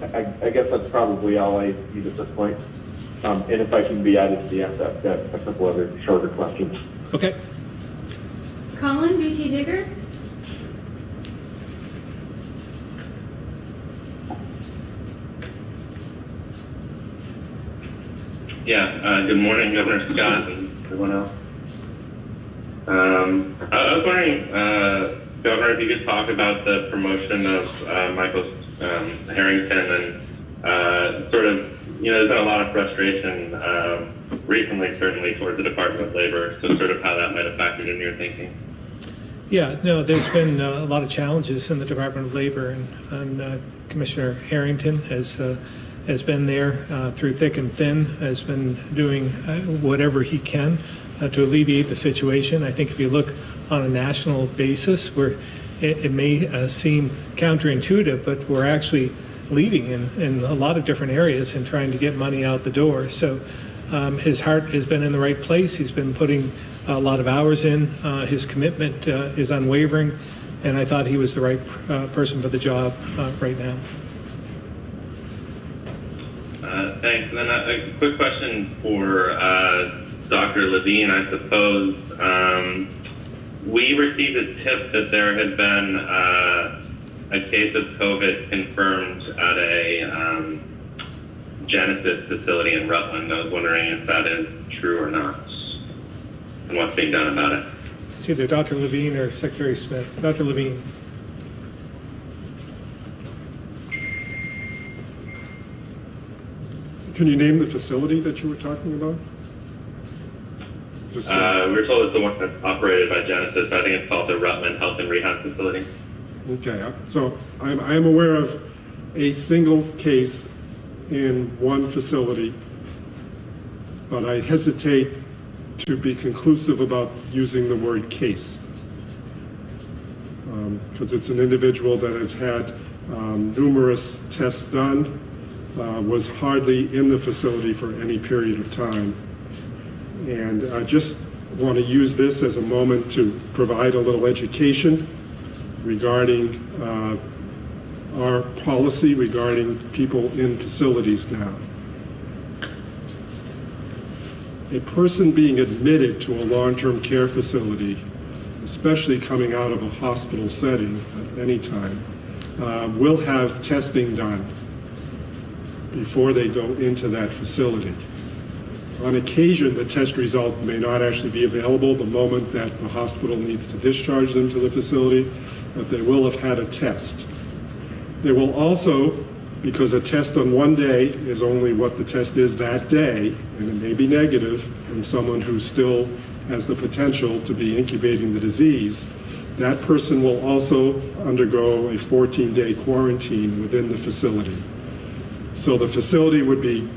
I guess that's probably all I need at this point. And if I can be added to the end, I've got a couple other shorter questions. Okay. Colin, BT Digger. Yeah, good morning, Governor Scott and everyone else. I was wondering, Governor, if you could talk about the promotion of Michael Harrington and sort of, there's been a lot of frustration recently, certainly, towards the Department of Labor, so sort of how that might have factored into your thinking. Yeah, no, there's been a lot of challenges in the Department of Labor, and Commissioner Harrington has been there through thick and thin, has been doing whatever he can to alleviate the situation. I think if you look on a national basis, where it may seem counterintuitive, but we're actually leading in a lot of different areas in trying to get money out the door. So his heart has been in the right place. He's been putting a lot of hours in. His commitment is unwavering, and I thought he was the right person for the job right now. Thanks. And then a quick question for Dr. Levine, I suppose. We received a tip that there had been a case of COVID confirmed at Genesis facility in Rutland. I was wondering if that is true or not, and what's being done about it. It's either Dr. Levine or Secretary Smith. Dr. Levine. Can you name the facility that you were talking about? Just We were told it's the one that's operated by Genesis. I think it's called the Rutland Health and Rehab Facility. Okay, so I am aware of a single case in one facility, but I hesitate to be conclusive about using the word case. Because it's an individual that has had numerous tests done, was hardly in the facility for any period of time. And I just want to use this as a moment to provide a little education regarding our policy regarding people in facilities now. A person being admitted to a long-term care facility, especially coming out of a hospital setting at any time, will have testing done before they go into that facility. On occasion, the test result may not actually be available the moment that the hospital needs to discharge them to the facility, but they will have had a test. They will also, because a test on one day is only what the test is that day, and it may be negative in someone who still has the potential to be incubating the disease, that person will also undergo a 14-day quarantine within the facility. So the facility would be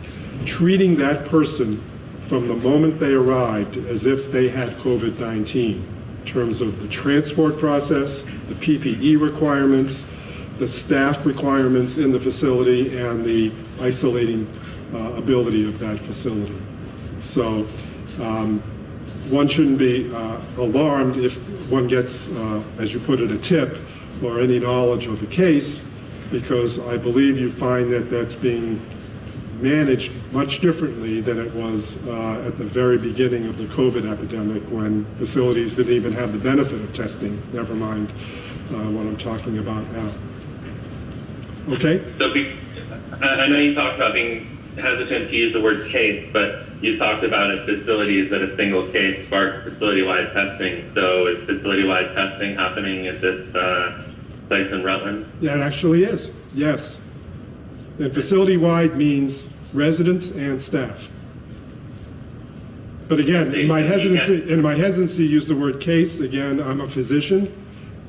treating that person from the moment they arrived as if they had COVID-19 in terms of the transport process, the PPE requirements, the staff requirements in the facility, and the isolating ability of that facility. So one shouldn't be alarmed if one gets, as you put it, a tip or any knowledge of a case, because I believe you find that that's being managed much differently than it was at the very beginning of the COVID epidemic, when facilities didn't even have the benefit of testing, never mind what I'm talking about now. Okay? So I know you talked about being hesitant to use the word case, but you talked about if facilities that a single case sparks facility-wide testing. So is facility-wide testing happening at this place in Rutland? Yeah, it actually is, yes. And facility-wide means residents and staff. But again, in my hesitancy to use the word case, again, I'm a physician,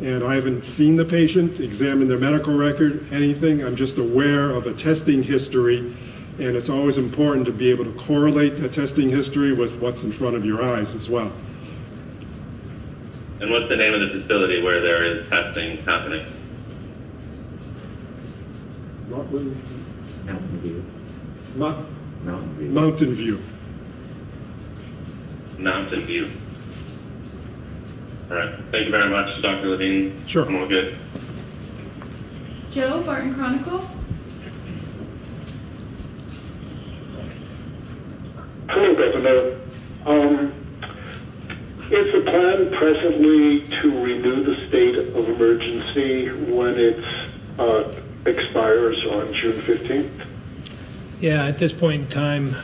and I haven't seen the patient, examined their medical record, anything. I'm just aware of a testing history, and it's always important to be able to correlate that testing history with what's in front of your eyes as well. And what's the name of the facility where there is testing happening? Mountain View. Mountain View. Mountain View. All right. Thank you very much, Dr. Levine. Sure. I'm all good. Joe, Barton Chronicle. Hello, Governor. Is the plan presently to renew the state of emergency when it expires on June 15th? Yeah, at this point in time,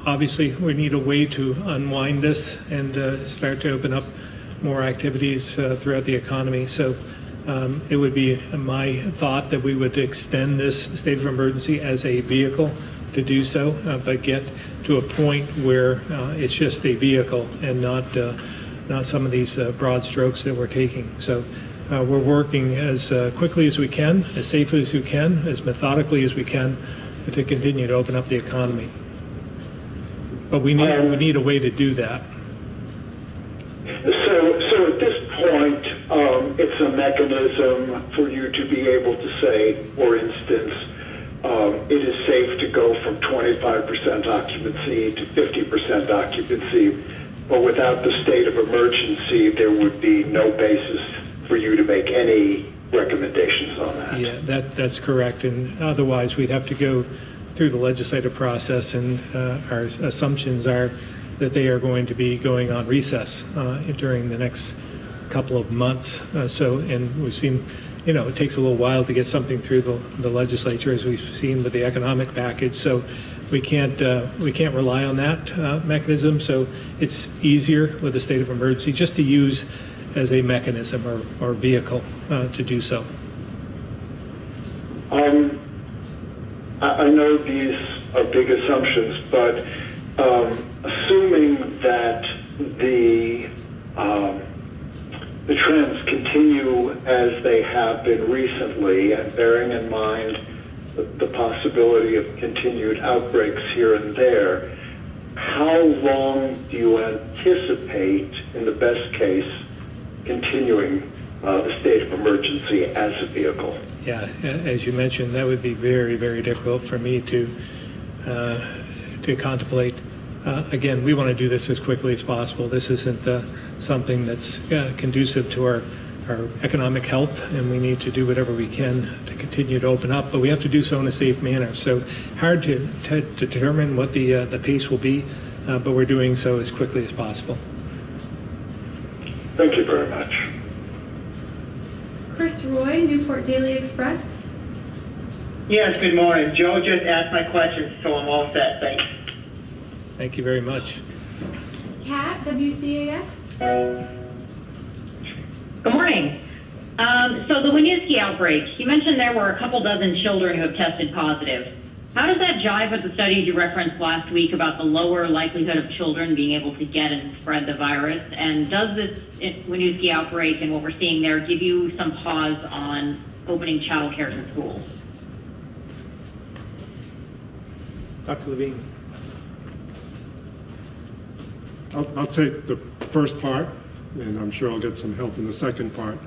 obviously, we need a way to unwind this and start to open up more activities throughout the economy. So it would be my thought that we would extend this state of emergency as a vehicle to do so, but get to a point where it's just a vehicle and not some of these broad strokes that we're taking. So we're working as quickly as we can, as safely as we can, as methodically as we can, to continue to open up the economy. But we need a way to do that. So at this point, it's a mechanism for you to be able to say, for instance, it is safe to go from 25% occupancy to 50% occupancy, but without the state of emergency, there would be no basis for you to make any recommendations on that. Yeah, that's correct. And otherwise, we'd have to go through the legislative process, and our assumptions are that they are going to be going on recess during the next couple of months. And we've seen it takes a little while to get something through the legislature, as we've seen with the economic package. So we can't rely on that mechanism. So it's easier with a state of emergency just to use as a mechanism or vehicle to do so. I know these are big assumptions, but assuming that the trends continue as they have been recently, and bearing in mind the possibility of continued outbreaks here and there, how long do you anticipate, in the best case, continuing the state of emergency as a vehicle? Yeah, as you mentioned, that would be very, very difficult for me to contemplate. Again, we want to do this as quickly as possible. This isn't something that's conducive to our economic health, and we need to do whatever we can to continue to open up, but we have to do so in a safe manner. So hard to determine what the pace will be, but we're doing so as quickly as possible. Thank you very much. Chris Roy, Newport Daily Express. Yes, good morning. Joe just asked my questions, so I'm all set. Thanks. Thank you very much. Kat, WCAX. Good morning. So the Winooski outbreak, you mentioned there were a couple dozen children who have tested positive. How does that jive with the studies you referenced last week about the lower likelihood of children being able to get and spread the virus? And does this Winooski outbreak and what we're seeing there give you some pause on opening childcare in schools? Dr. Levine. I'll take the first part, and I'm sure I'll get some help in the second part.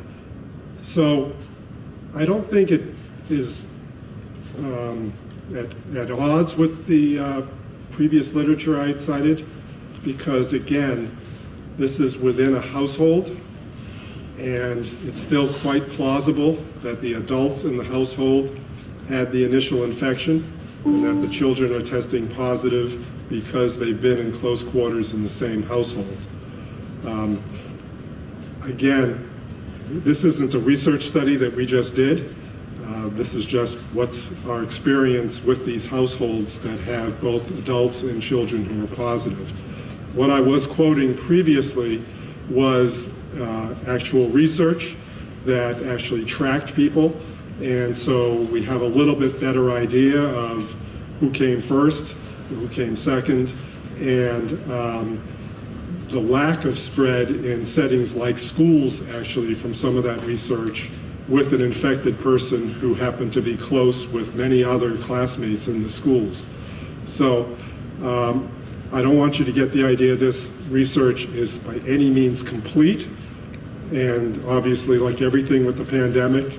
So I don't think it is at odds with the previous literature I had cited, because again, this is within a household, and it's still quite plausible that the adults in the household had the initial infection and that the children are testing positive because they've been in close quarters in the same household. Again, this isn't a research study that we just did. This is just what's our experience with these households that have both adults and children who are positive. What I was quoting previously was actual research that actually tracked people, and so we have a little bit better idea of who came first, who came second, and the lack of spread in settings like schools, actually, from some of that research, with an infected person who happened to be close with many other classmates in the schools. So I don't want you to get the idea this research is by any means complete, and obviously, like everything with the pandemic,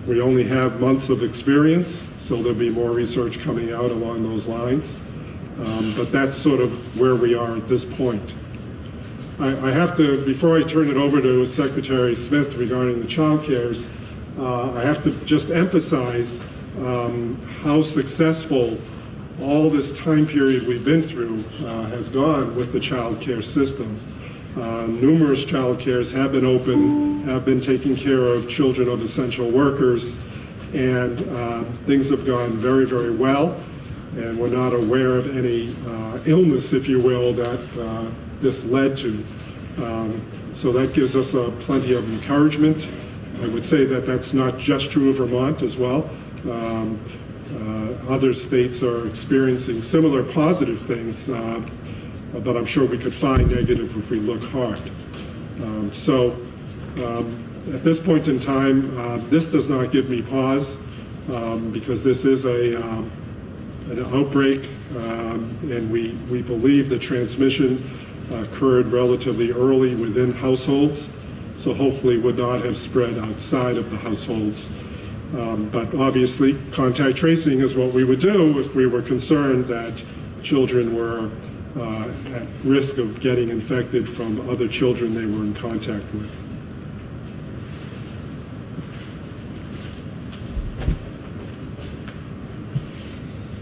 we only have months of experience, so there'll be more research coming out along those lines. But that's sort of where we are at this point. I have to, before I turn it over to Secretary Smith regarding the child cares, I have to just emphasize how successful all this time period we've been through has gone with the child care system. Numerous child cares have been open, have been taking care of children of essential workers, and things have gone very, very well. And we're not aware of any illness, if you will, that this led to. So that gives us plenty of encouragement. I would say that that's not just true of Vermont as well. Other states are experiencing similar positive things, but I'm sure we could find negative if we look hard. At this point in time, this does not give me pause because this is an outbreak, and we believe the transmission occurred relatively early within households, so hopefully would not have spread outside of the households. But obviously, contact tracing is what we would do if we were concerned that children were at risk of getting infected from other children they were in contact with.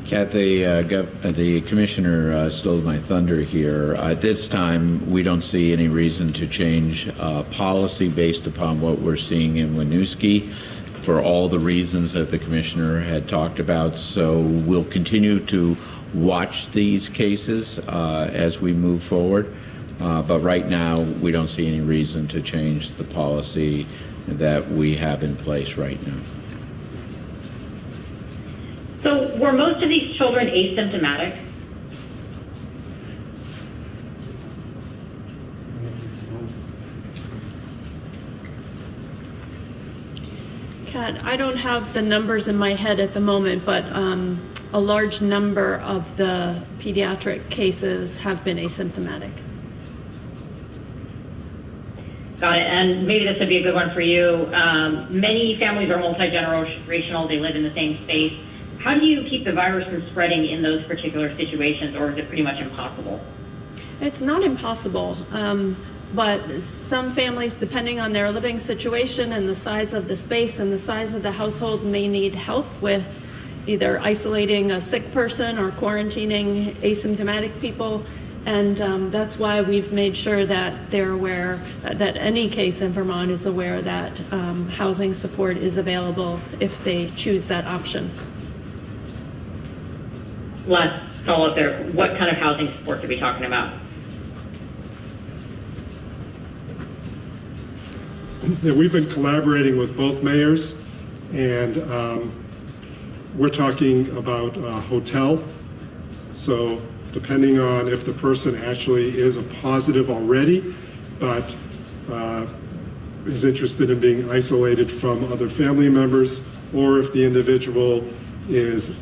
Kat, the commissioner stole my thunder here. At this time, we don't see any reason to change policy based upon what we're seeing in Winooski. for all the reasons that the commissioner had talked about. So we'll continue to watch these cases as we move forward. But right now, we don't see any reason to change the policy that we have in place right now. So were most of these children asymptomatic? Kat, I don't have the numbers in my head at the moment, but a large number of the pediatric cases have been asymptomatic. Got it. And maybe this would be a good one for you. Many families are multi-generational. They live in the same space. How do you keep the virus from spreading in those particular situations, or is it pretty much impossible? It's not impossible, but some families, depending on their living situation and the size of the space and the size of the household, may need help with either isolating a sick person or quarantining asymptomatic people. And that's why we've made sure that they're aware, that any case in Vermont is aware that housing support is available if they choose that option. Last follow-up there. What kind of housing support are we talking about? Yeah, we've been collaborating with both mayors, and we're talking about a hotel. So depending on if the person actually is a positive already, but is interested in being isolated from other family members, or if the individual is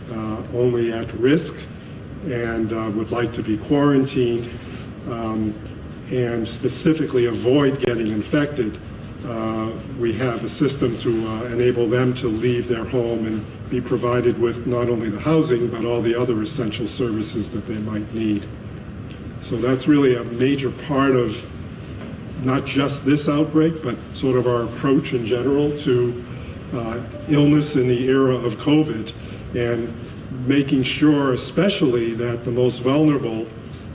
only at risk and would like to be quarantined and specifically avoid getting infected, we have a system to enable them to leave their home and be provided with not only the housing, but all the other essential services that they might need. So that's really a major part of not just this outbreak, but sort of our approach in general to illness in the era of COVID, and making sure especially that the most vulnerable,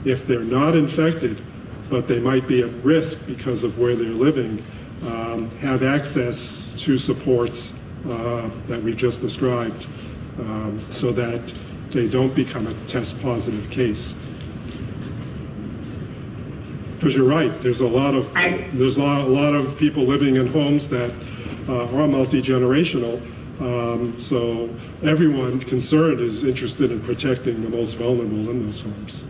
if they're not infected, but they might be at risk because of where they're living, have access to supports that we just described, so that they don't become a test positive case. Because you're right, there's a lot of people living in homes that are multi-generational. So everyone concerned is interested in protecting the most vulnerable in those homes.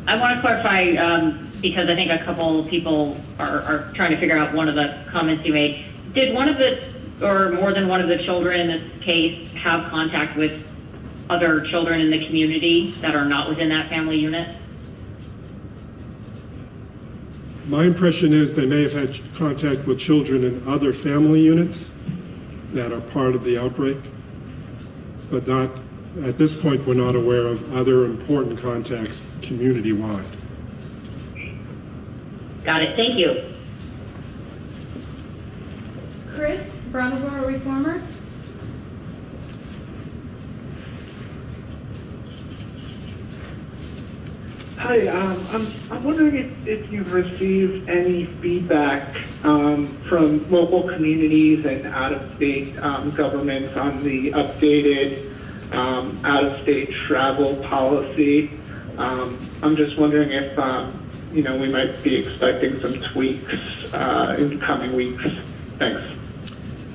I want to clarify, because I think a couple people are trying to figure out one of the comments you made. Did one of the, or more than one of the children in this case, have contact with other children in the community that are not within that family unit? My impression is they may have had contact with children in other family units that are part of the outbreak, but not, at this point, we're not aware of other important contacts community-wide. Got it, thank you. Chris, Brattleboro Reformer. Hi, I'm wondering if you've received any feedback from local communities and out-of-state governments on the updated out-of-state travel policy. I'm just wondering if we might be expecting some tweaks in the coming weeks. Thanks.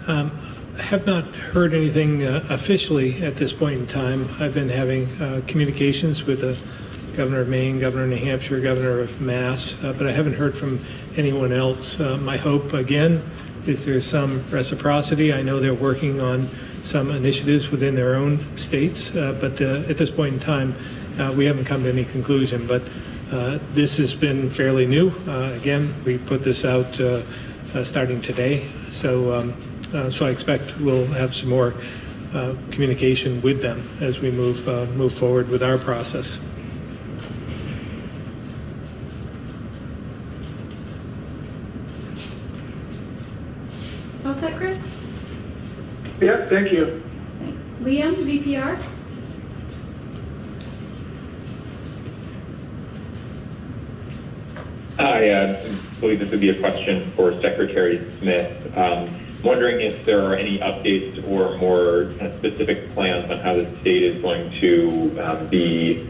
I have not heard anything officially at this point in time. I've been having communications with the Governor of Maine, Governor of New Hampshire, Governor of Mass, but I haven't heard from anyone else. My hope, again, is there's some reciprocity. I know they're working on some initiatives within their own states, but at this point in time, we haven't come to any conclusion. But this has been fairly new. Again, we put this out starting today, so I expect we'll have some more communication with them as we move forward with our process. All set, Chris? Yep, thank you. Thanks. Liam, VPR. Hi, I believe this would be a question for Secretary Smith. wondering if there are any updates or more kind of specific plans on how the state is going to be,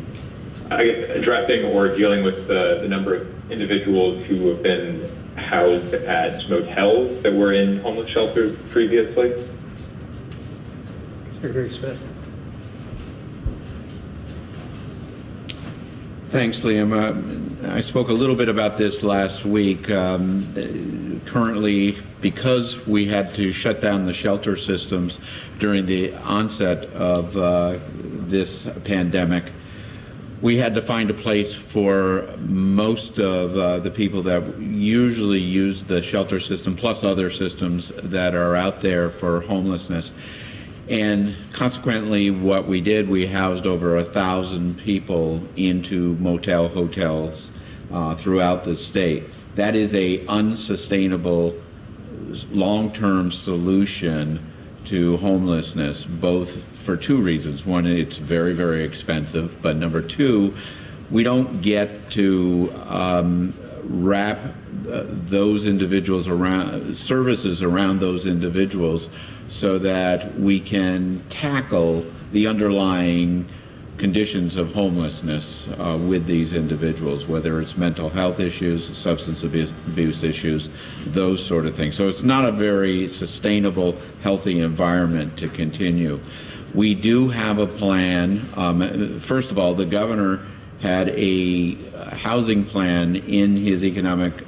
I guess, addressing or dealing with the number of individuals who have been housed at motels that were in homeless shelters previously. Secretary Smith. Thanks, Liam. I spoke a little bit about this last week. Currently, because we had to shut down the shelter systems during the onset of this pandemic, we had to find a place for most of the people that usually use the shelter system, plus other systems that are out there for homelessness. And consequently, what we did, we housed over 1,000 people into motel hotels throughout the state. That is a unsustainable long-term solution to homelessness, both for two reasons. One, it's very, very expensive, but number two, we don't get to wrap those individuals around, services around those individuals, so that we can tackle the underlying conditions of homelessness with these individuals, whether it's mental health issues, substance abuse issues, those sort of things. So it's not a very sustainable, healthy environment to continue. We do have a plan. First of all, the governor had a housing plan in his economic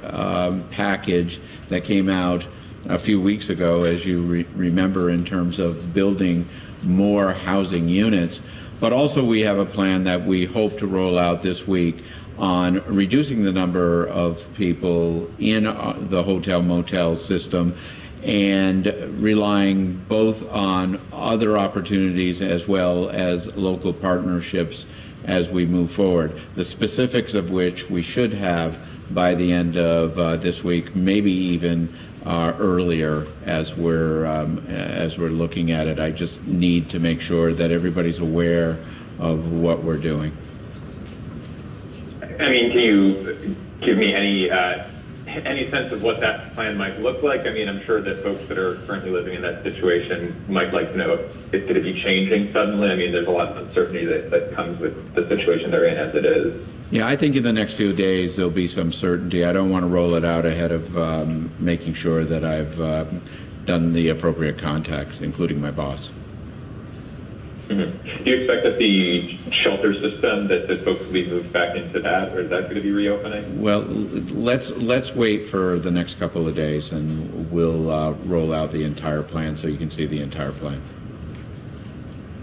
package that came out a few weeks ago, as you remember, in terms of building more housing units. But also we have a plan that we hope to roll out this week on reducing the number of people in the hotel-motel system and relying both on other opportunities as well as local partnerships as we move forward. The specifics of which we should have by the end of this week, maybe even earlier as we're looking at it. I just need to make sure that everybody's aware of what we're doing. I mean, can you give me any sense of what that plan might look like? I mean, I'm sure that folks that are currently living in that situation might like to know if it's going to be changing suddenly. I mean, there's a lot of uncertainty that comes with the situation they're in as it is. Yeah, I think in the next few days there'll be some certainty. I don't want to roll it out ahead of making sure that I've done the appropriate contacts, including my boss. Mm-hmm. Do you expect that the shelter system, that folks will be moved back into that, or is that going to be reopening? Well, let's wait for the next couple of days, and we'll roll out the entire plan so you can see the entire plan.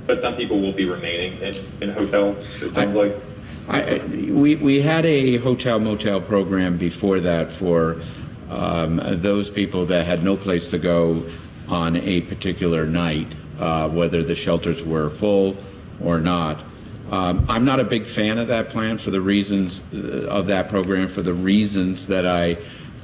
But some people will be remaining in hotels, it sounds like. We had a hotel-motel program before that for those people that had no place to go on a particular night, whether the shelters were full or not. I'm not a big fan of that plan for the reasons of that program, for the reasons that I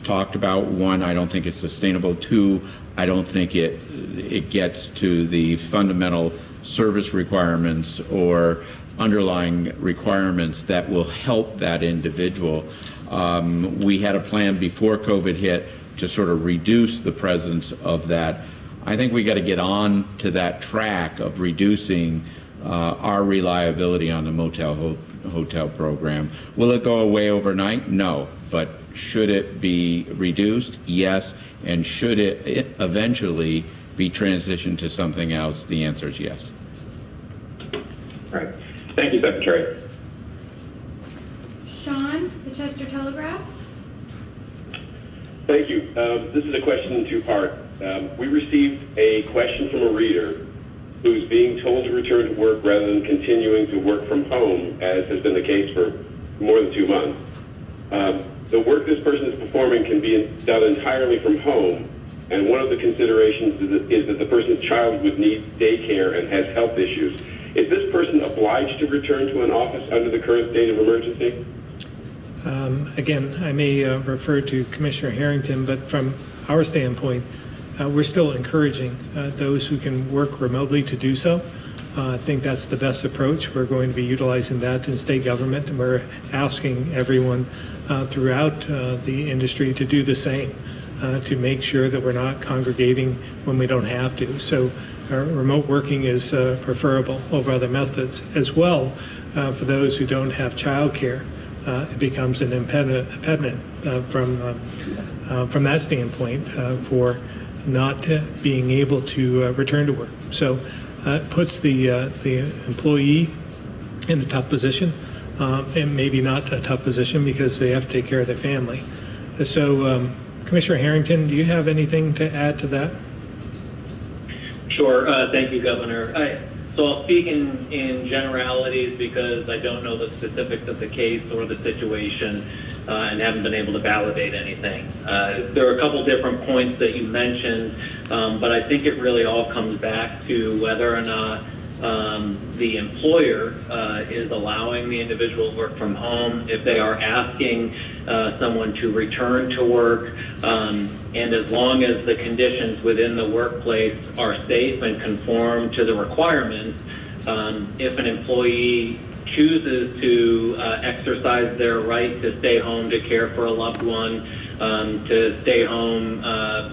talked about. One, I don't think it's sustainable. Two, I don't think it gets to the fundamental service requirements or underlying requirements that will help that individual. We had a plan before COVID hit to sort of reduce the presence of that. I think we got to get on to that track of reducing our reliability on the motel-hotel program. Will it go away overnight? No. But should it be reduced? Yes. And should it eventually be transitioned to something else? The answer is yes. All right. Thank you, Secretary. Sean, the Chester Telegraph. Thank you. This is a question in two parts. We received a question from a reader who's being told to return to work rather than continuing to work from home, as has been the case for more than 2 months. The work this person is performing can be done entirely from home, and one of the considerations is that the person's child would need daycare and has health issues. Is this person obliged to return to an office under the current state of emergency? Again, I may refer to Commissioner Harrington, but from our standpoint, we're still encouraging those who can work remotely to do so. I think that's the best approach. We're going to be utilizing that in state government, and we're asking everyone throughout the industry to do the same. to make sure that we're not congregating when we don't have to. So remote working is preferable over other methods. As well, for those who don't have childcare, it becomes an impediment from that standpoint for not being able to return to work. So it puts the employee in a tough position, and maybe not a tough position because they have to take care of their family. So, Commissioner Harrington, do you have anything to add to that? Sure. Thank you, Governor. So I'll speak in generalities because I don't know the specifics of the case or the situation and haven't been able to validate anything. There are a couple different points that you mentioned, but I think it really all comes back to whether or not the employer is allowing the individual to work from home, if they are asking someone to return to work, and as long as the conditions within the workplace are safe and conform to the requirements, if an employee chooses to exercise their right to stay home to care for a loved one, to stay home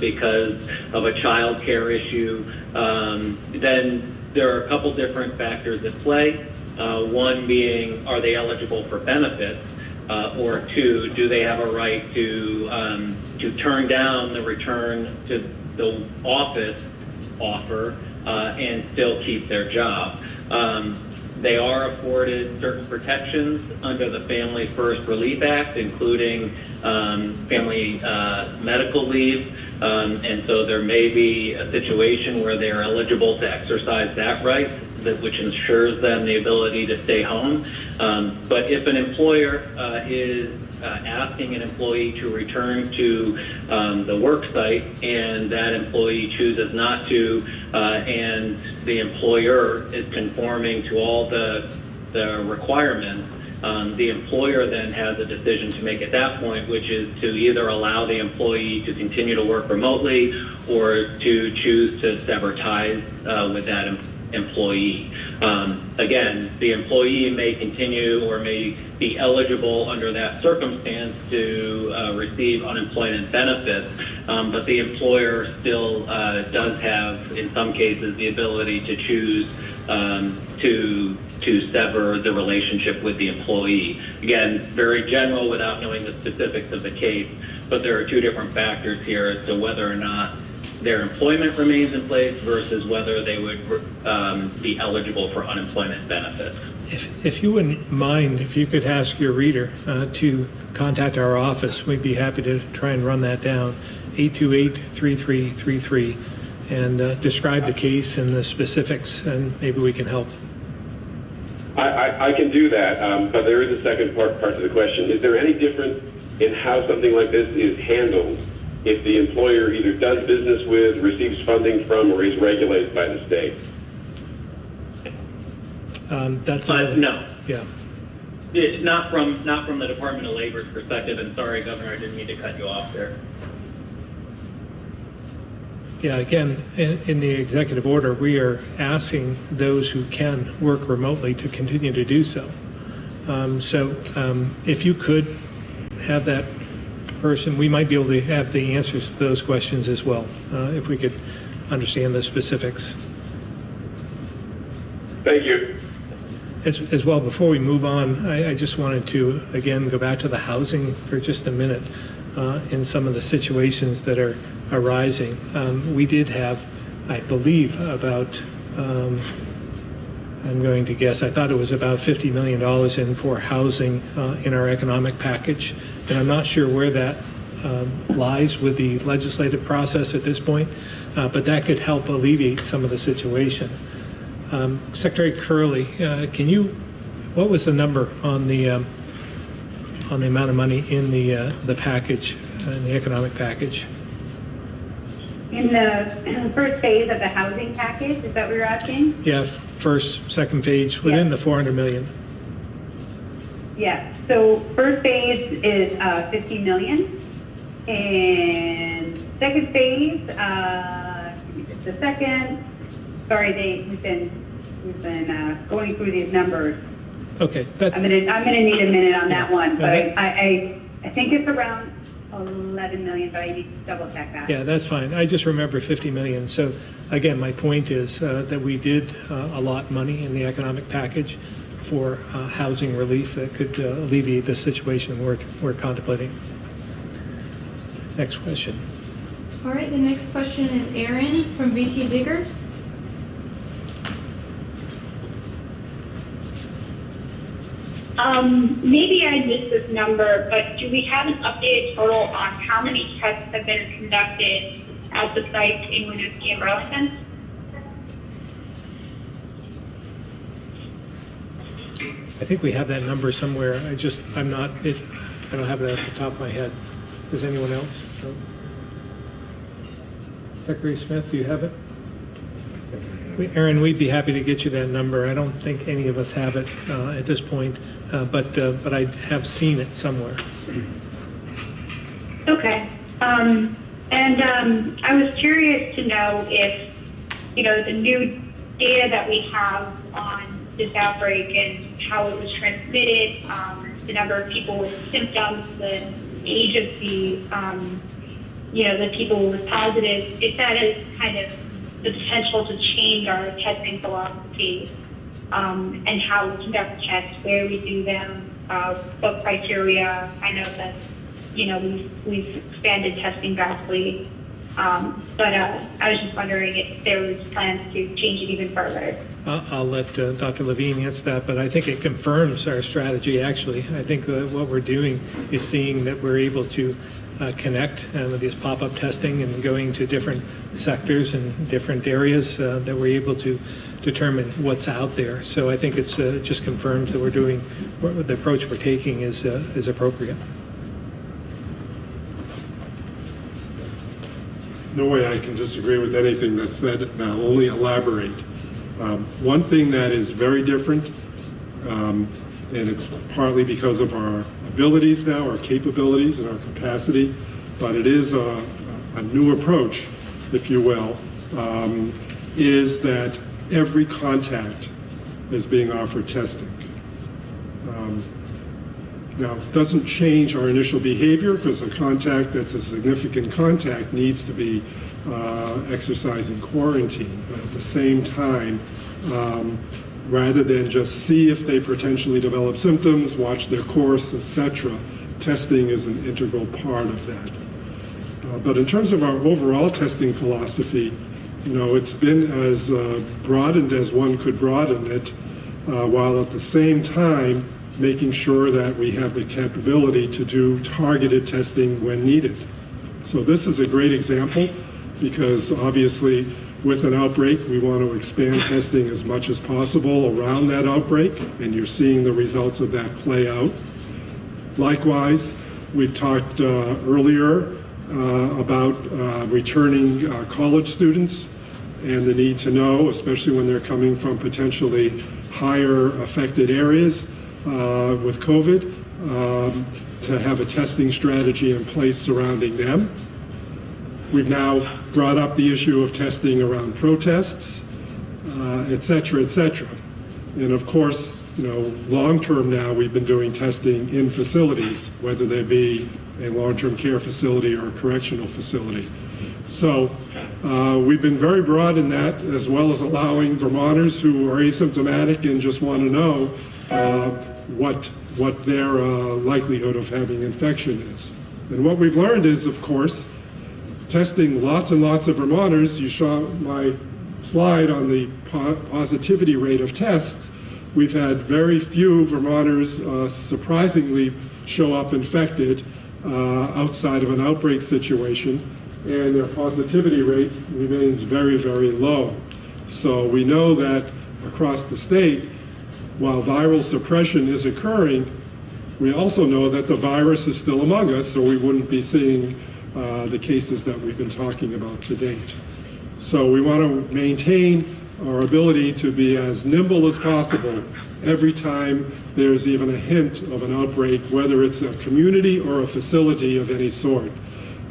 because of a child care issue, then there are a couple different factors at play. One being, are they eligible for benefits? Or two, do they have a right to turn down the return to the office offer and still keep their job? They are afforded certain protections under the Family First Relief Act, including family medical leave. And so there may be a situation where they are eligible to exercise that right, which ensures them the ability to stay home. But if an employer is asking an employee to return to the work site and that employee chooses not to, and the employer is conforming to all the requirements, the employer then has a decision to make at that point, which is to either allow the employee to continue to work remotely or to choose to sever ties with that employee. Again, the employee may continue or may be eligible under that circumstance to receive unemployment benefits, but the employer still does have, in some cases, the ability to choose to sever the relationship with the employee. Again, very general without knowing the specifics of the case, but there are two different factors here as to whether or not their employment remains in place versus whether they would be eligible for unemployment benefits. If you wouldn't mind, if you could ask your reader to contact our office, we'd be happy to try and run that down, 828-3333, and describe the case and the specifics, and maybe we can help. I can do that, but there is a second part to the question. Is there any difference in how something like this is handled if the employer either does business with, receives funding from, or is regulated by the state? That's no. Yeah. Not from the Department of Labor's perspective. And sorry, Governor, I didn't mean to cut you off there. Yeah, again, in the executive order, we are asking those who can work remotely to continue to do so. If you could have that person, we might be able to have the answers to those questions as well, if we could understand the specifics. Thank you. As well, before we move on, I just wanted to, again, go back to the housing for just a minute in some of the situations that are arising. We did have, I believe, about, I'm going to guess, I thought it was about $50 million in for housing in our economic package. And I'm not sure where that lies with the legislative process at this point, but that could help alleviate some of the situation. Secretary Curley, what was the number on the amount of money in the package, in the economic package? In the first phase of the housing package, is that what you're asking? Yeah, first, second phase, within the $400 million. Yeah, so first phase is $50 million, and second phase, give me just a second. Sorry, we've been going through these numbers. Okay. I'm gonna need a minute on that one, but I think it's around 11 million, but I need to double check that. Yeah, that's fine. I just remember 50 million. So again, my point is that we did allot money in the economic package for housing relief that could alleviate the situation we're contemplating. Next question. All right, the next question is Aaron from VT Digger. Maybe I missed this number, but do we have an updated total on how many tests have been conducted at the sites in Winooski and Burlington? I think we have that number somewhere. I don't have it at the top of my head. Does anyone else? No? Secretary Smith, do you have it? Aaron, we'd be happy to get you that number. I don't think any of us have it at this point, but I have seen it somewhere. Okay. I was curious to know if, the new data that we have on this outbreak and how it was transmitted, the number of people with symptoms, the age of the people with positive, if that is kind of the potential to change our testing philosophy and how we conduct tests, where we do them, what criteria. I know that, we've expanded testing vastly, but I was just wondering if there was plans to change it even further. I'll let Dr. Levine answer that, but I think it confirms our strategy, actually. I think what we're doing is seeing that we're able to connect with this pop-up testing and going to different sectors and different areas that we're able to determine what's out there. So I think it's just confirms that we're doing, the approach we're taking is appropriate. No way I can disagree with anything that's said, and I'll only elaborate. One thing that is very different, and it's partly because of our abilities now, our capabilities and our capacity, but it is a new approach, if you will, is that every contact is being offered testing. Now, it doesn't change our initial behavior because a contact that's a significant contact needs to be exercising quarantine. But at the same time, rather than just see if they potentially develop symptoms, watch their course, etc., testing is an integral part of that. But in terms of our overall testing philosophy, it's been as broadened as one could broaden it, while at the same time making sure that we have the capability to do targeted testing when needed. So this is a great example because obviously with an outbreak, we want to expand testing as much as possible around that outbreak, and you're seeing the results of that play out. Likewise, we've talked earlier about returning college students and the need to know, especially when they're coming from potentially higher affected areas with COVID, to have a testing strategy in place surrounding them. We've now brought up the issue of testing around protests, et cetera, et cetera. And of course, long-term now, we've been doing testing in facilities, whether they be a long-term care facility or a correctional facility. So we've been very broad in that, as well as allowing Vermonters who are asymptomatic and just want to know what their likelihood of having infection is. And what we've learned is, of course, testing lots and lots of Vermonters. You saw my slide on the positivity rate of tests. We've had very few Vermonters surprisingly show up infected outside of an outbreak situation, and their positivity rate remains very, very low. So we know that across the state, while viral suppression is occurring, we also know that the virus is still among us, or we wouldn't be seeing the cases that we've been talking about to date. So we want to maintain our ability to be as nimble as possible every time there's even a hint of an outbreak, whether it's a community or a facility of any sort.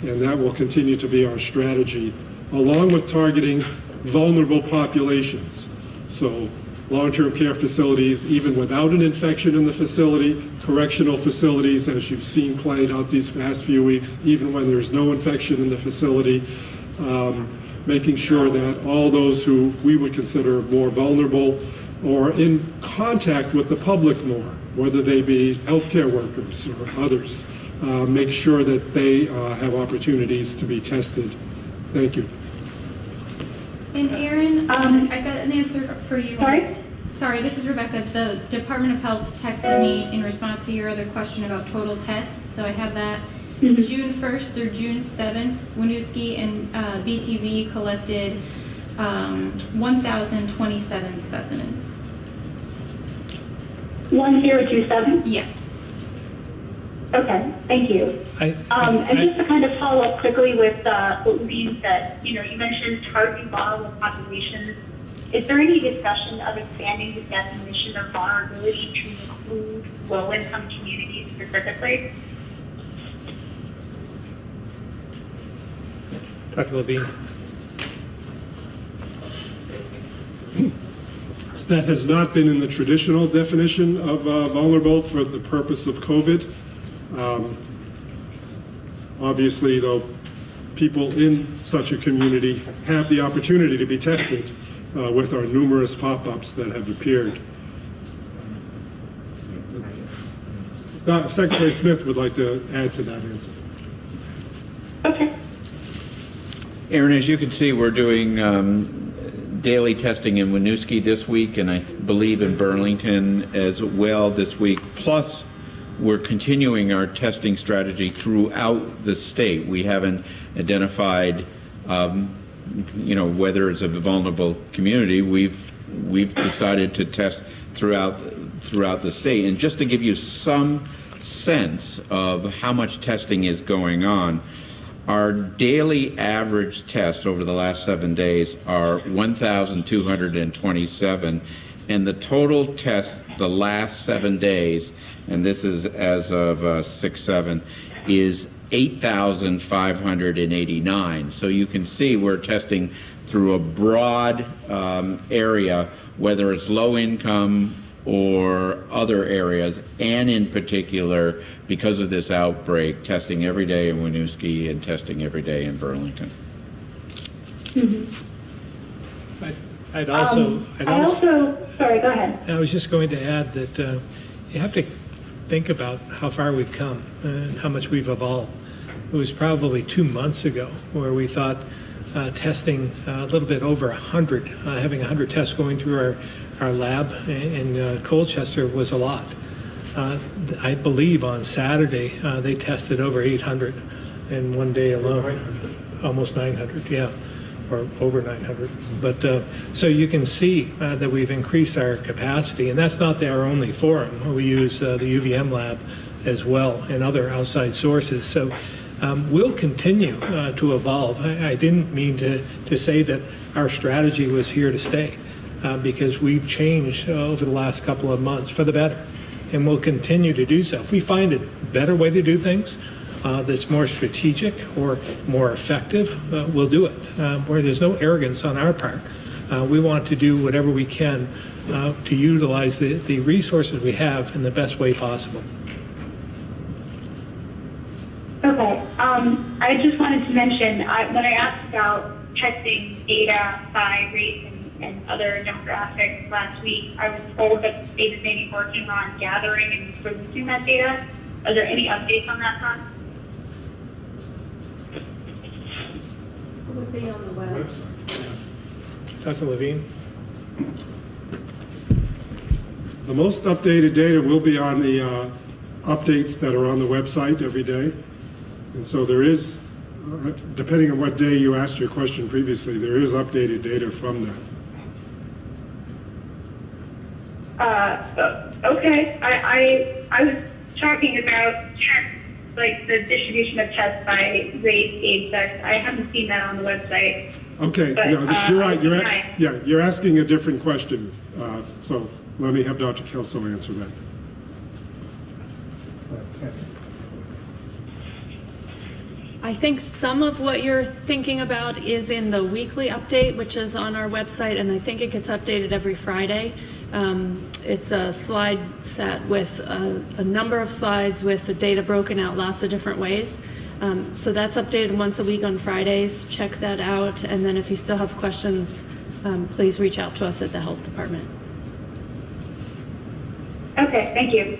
And that will continue to be our strategy, along with targeting vulnerable populations. So long-term care facilities, even without an infection in the facility, correctional facilities, as you've seen played out these past few weeks, even when there's no infection in the facility, making sure that all those who we would consider more vulnerable or in contact with the public more, whether they be healthcare workers or others, make sure that they have opportunities to be tested. Thank you. And Aaron, I got an answer for you. Sorry, this is Rebecca. The Department of Health texted me in response to your other question about total tests, so I have that. June 1st through June 7th, Winooski and BTV collected 1,027 specimens. 1027? Yes. Okay, thank you. And just to kind of follow up quickly with what Levine said, you mentioned targeting vulnerable populations. Is there any discussion of expanding the definition of vulnerability to include low-income communities specifically? Dr. Levine. That has not been in the traditional definition of vulnerable for the purpose of COVID. Obviously, though, people in such a community have the opportunity to be tested with our numerous pop-ups that have appeared. Secretary Smith would like to add to that answer. Okay. Aaron, as you can see, we're doing daily testing in Winooski this week, and I believe in Burlington as well this week. Plus, we're continuing our testing strategy throughout the state. We haven't identified, whether it's a vulnerable community. We've decided to test throughout the state. And just to give you some sense of how much testing is going on, our daily average tests over the last 7 days are 1,227, and the total tests the last 7 days, and this is as of 6/7, is 8,589. So you can see we're testing through a broad area, whether it's low income or other areas, and in particular, because of this outbreak, testing every day in Winooski and testing every day in Burlington. I'd also, sorry, go ahead. I was just going to add that you have to think about how far we've come and how much we've evolved. It was probably 2 months ago where we thought testing a little bit over 100, having 100 tests going through our lab in Colchester was a lot. I believe on Saturday they tested over 800 in one day alone, almost 900, yeah, or over 900. But so you can see that we've increased our capacity, and that's not our only forum. We use the UVM lab as well and other outside sources. So we'll continue to evolve. I didn't mean to say that our strategy was here to stay. Because we've changed over the last couple of months for the better, and we'll continue to do so. If we find a better way to do things that's more strategic or more effective, we'll do it. Where there's no arrogance on our part. We want to do whatever we can to utilize the resources we have in the best way possible. Okay. I just wanted to mention, when I asked about testing data by race and other demographics last week, I was told that they've been maybe working on gathering and releasing that data. Are there any updates on that front? It would be on the website. Dr. Levine? The most updated data will be on the updates that are on the website every day. And so there is, depending on what day you asked your question previously, there is updated data from that. Okay. I was talking about tests, like the distribution of tests by race, age, sex. I haven't seen that on the website. Okay, But, no, you're right. yeah. You're asking a different question. So let me have Dr. Kelso answer that. I think some of what you're thinking about is in the weekly update, which is on our website, and I think it gets updated every Friday. It's a slide set with a number of slides with the data broken out lots of different ways. So that's updated once a week on Fridays. Check that out. And then if you still have questions, please reach out to us at the health department. Okay, thank you.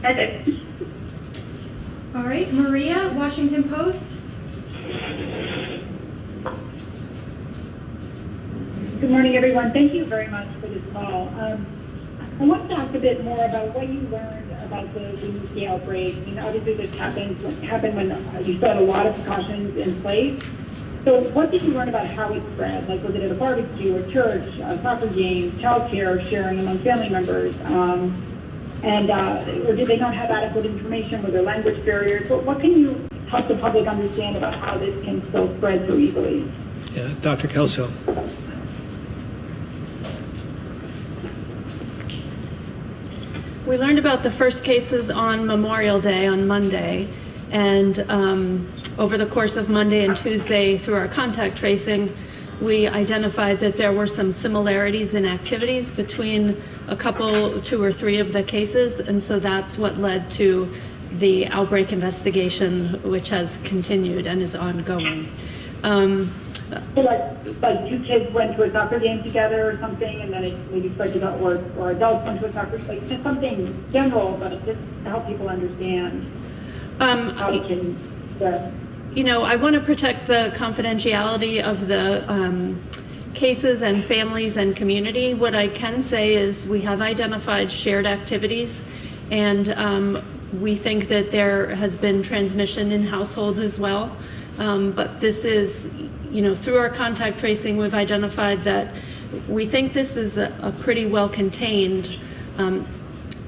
That's it. All right, Maria, Washington Post. Good morning, everyone. Thank you very much for this call. I want to talk a bit more about what you learned about the Winooski outbreak. I mean, obviously this happened when you still had a lot of precautions in place. So what did you learn about how it spread? Like, was it at a barbecue, a church, a soccer game, childcare, sharing among family members? Or did they not have adequate information? Were there language barriers? What can you help the public understand about how this can still spread so easily? Yeah, Dr. Kelso. We learned about the first cases on Memorial Day on Monday, and over the course of Monday and Tuesday through our contact tracing, we identified that there were some similarities in activities between a couple, 2 or 3 of the cases, and so that's what led to the outbreak investigation, which has continued and is ongoing. So like 2 kids went to a soccer game together or something, and then it maybe spread to or adults went to a soccer, like just something general, but just to help people understand how it can spread. You know, I want to protect the confidentiality of the cases and families and community. What I can say is we have identified shared activities, and we think that there has been transmission in households as well. But this is, you know, through our contact tracing, we've identified that we think this is a pretty well contained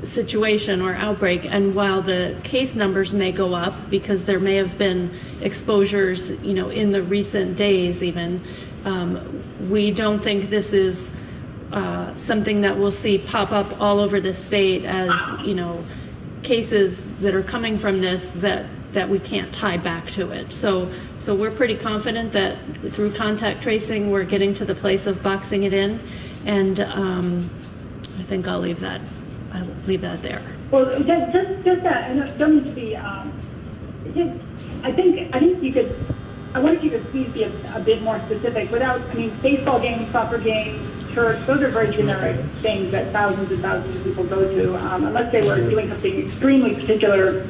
situation or outbreak. And while the case numbers may go up because there may have been exposures, you know, in the recent days even, we don't think this is something that we'll see pop up all over the state as, you know, cases that are coming from this that we can't tie back to it. So we're pretty confident that through contact tracing, we're getting to the place of boxing it in. And I think I'll leave that there. Well, just that, and it don't need to be, I think you could, I wonder if you could please be a bit more specific without, I mean, baseball games, soccer games, church, those are very generic things that thousands and thousands of people go to, unless they were doing something extremely particular.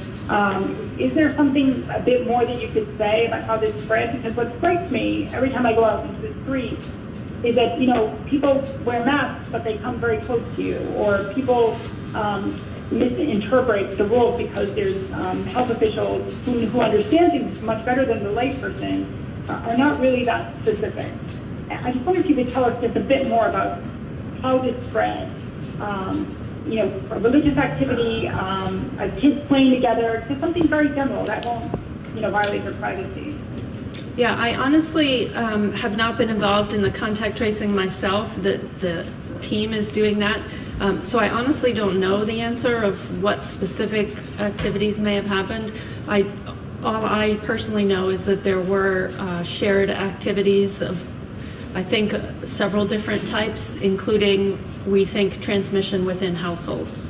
Is there something a bit more that you could say about how this spread? Because what strikes me every time I go out into the street is that, you know, people wear masks, but they come very close to you, or people misinterpret the rules because there's health officials who understand things much better than the layperson are not really that specific. I just wonder if you could tell us just a bit more about how this spread. You know, a religious activity, kids playing together, just something very general that won't, you know, violate their privacy. Yeah, I honestly have not been involved in the contact tracing myself. The team is doing that. So I honestly don't know the answer of what specific activities may have happened. All I personally know is that there were shared activities of, I think, several different types, including, we think, transmission within households.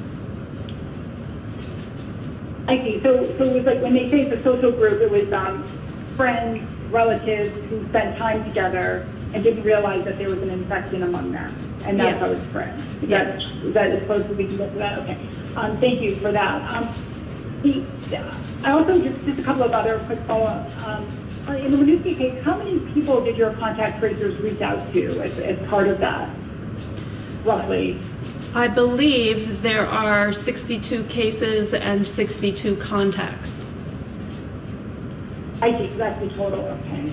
I see. So it was like when they say it's a social group, it was friends, relatives who spent time together and didn't realize that there was an infection among them, and that's how it spread. Is that as close as we can get to that? Okay. Thank you for that. I also just a couple of other quick follow-ups. In the Winooski case, how many people did your contact tracers reach out to as part of that, roughly? I believe there are 62 cases and 62 contacts. I see, that's the total, okay.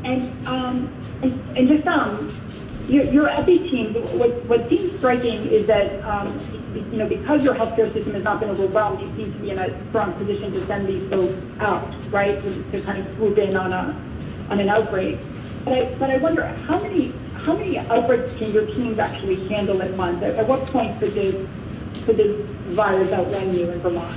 And just, your EPI team, what seems striking is that, you know, because your healthcare system has not been overwhelmed, you seem to be in a strong position to send these folks out, right, to kind of swoop in on an outbreak. But I wonder, how many outbreaks can your teams actually handle at once? At what point could this virus outrun you in Vermont?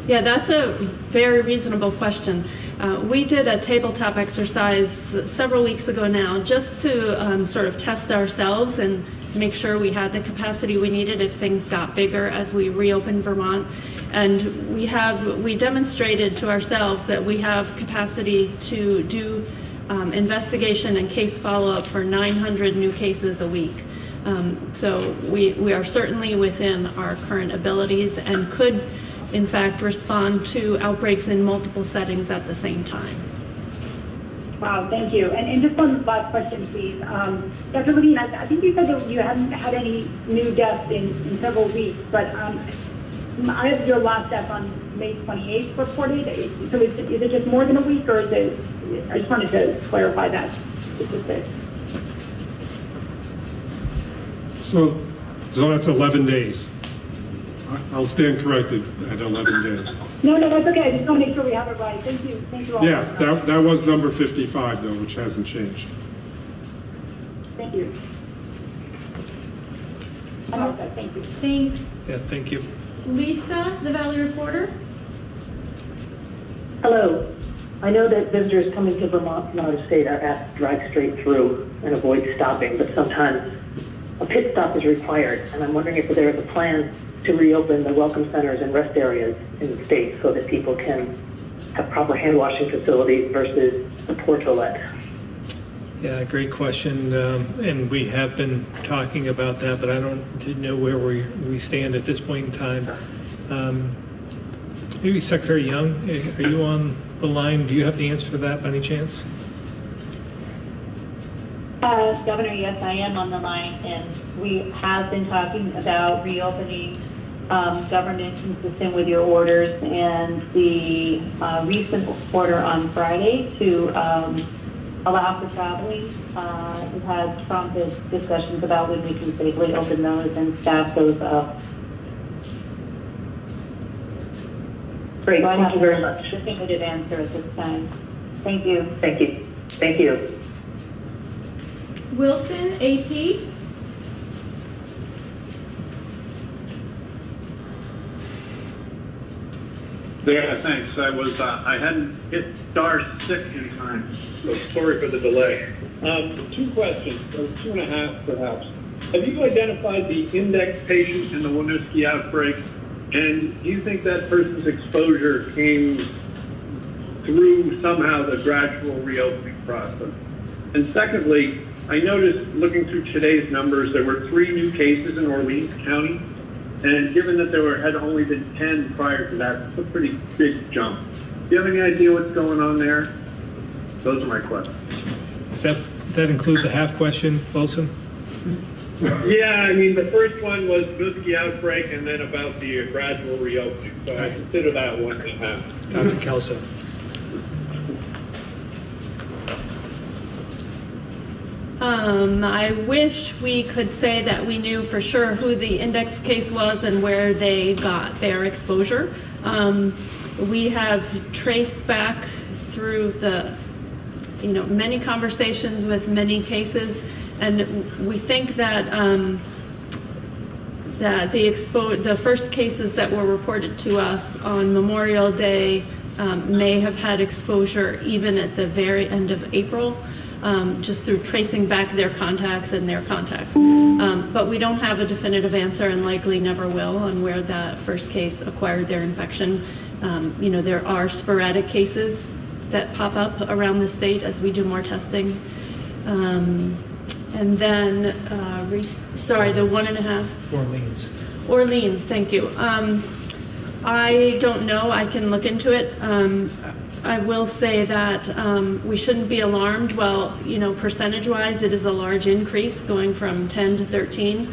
Yeah, that's a very reasonable question. We did a tabletop exercise several weeks ago now, just to sort of test ourselves and make sure we had the capacity we needed if things got bigger as we reopened Vermont. And we demonstrated to ourselves that we have capacity to do investigation and case follow-up for 900 new cases a week. So we are certainly within our current abilities and could, in fact, respond to outbreaks in multiple settings at the same time. Wow, thank you. And just one last question, please. Dr. Levine, I think you said that you hadn't had any new deaths in several weeks, but I have your last death on May 28th reported. So is it just more than a week, or is it? I just wanted to clarify that statistic. So that's 11 days. I'll stand corrected at 11 days. No, that's okay. I just want to make sure we have it right. Thank you. Thank you all. Yeah, that was number 55, though, which hasn't changed. Thank you. I'm all set. Thank you. Thanks. Yeah, thank you. Lisa, the Valley Reporter. Hello. I know that visitors coming to Vermont from out of state are asked to drive straight through and avoid stopping, but sometimes a pit stop is required, and I'm wondering if there is a plan to reopen the welcome centers and rest areas in the state so that people can have proper hand washing facilities versus a poor toilet. Yeah, great question, and we have been talking about that, but I didn't know where we stand at this point in time. Maybe Secretary Young, are you on the line? Do you have the answer to that by any chance? Governor, yes, I am on the line, and we have been talking about reopening government consistent with your orders, and the recent order on Friday to allow for traveling. It has prompted discussions about when we can safely open those and staff those up. Great, thank you very much. Definitive answer at this time. Thank you. Thank you. Thank you. Wilson, AP. Yeah, thanks. I hadn't hit star 6 in time, so sorry for the delay. 2 questions, or 2.5 perhaps. Have you identified the index patient in the Winooski outbreak, and do you think that person's exposure came through somehow the gradual reopening process? And secondly, I noticed looking through today's numbers, there were 3 new cases in Orleans County. And given that there had only been 10 prior to that, it's a pretty big jump. Do you have any idea what's going on there? Those are my questions. Does that include the half question, Wilson? Yeah, I mean, the first one was Winooski outbreak and then about the gradual reopening. So I consider that 1.5. Dr. Kelso. I wish we could say that we knew for sure who the index case was and where they got their exposure. We have traced back through the, many conversations with many cases, and we think that the first cases that were reported to us on Memorial Day may have had exposure even at the very end of April. Just through tracing back their contacts and their contacts. But we don't have a definitive answer and likely never will on where that first case acquired their infection. There are sporadic cases that pop up around the state as we do more testing. And then, the 1.5. Orleans, thank you. I don't know, I can look into it. I will say that we shouldn't be alarmed. Well, percentage-wise, it is a large increase going from 10 to 13.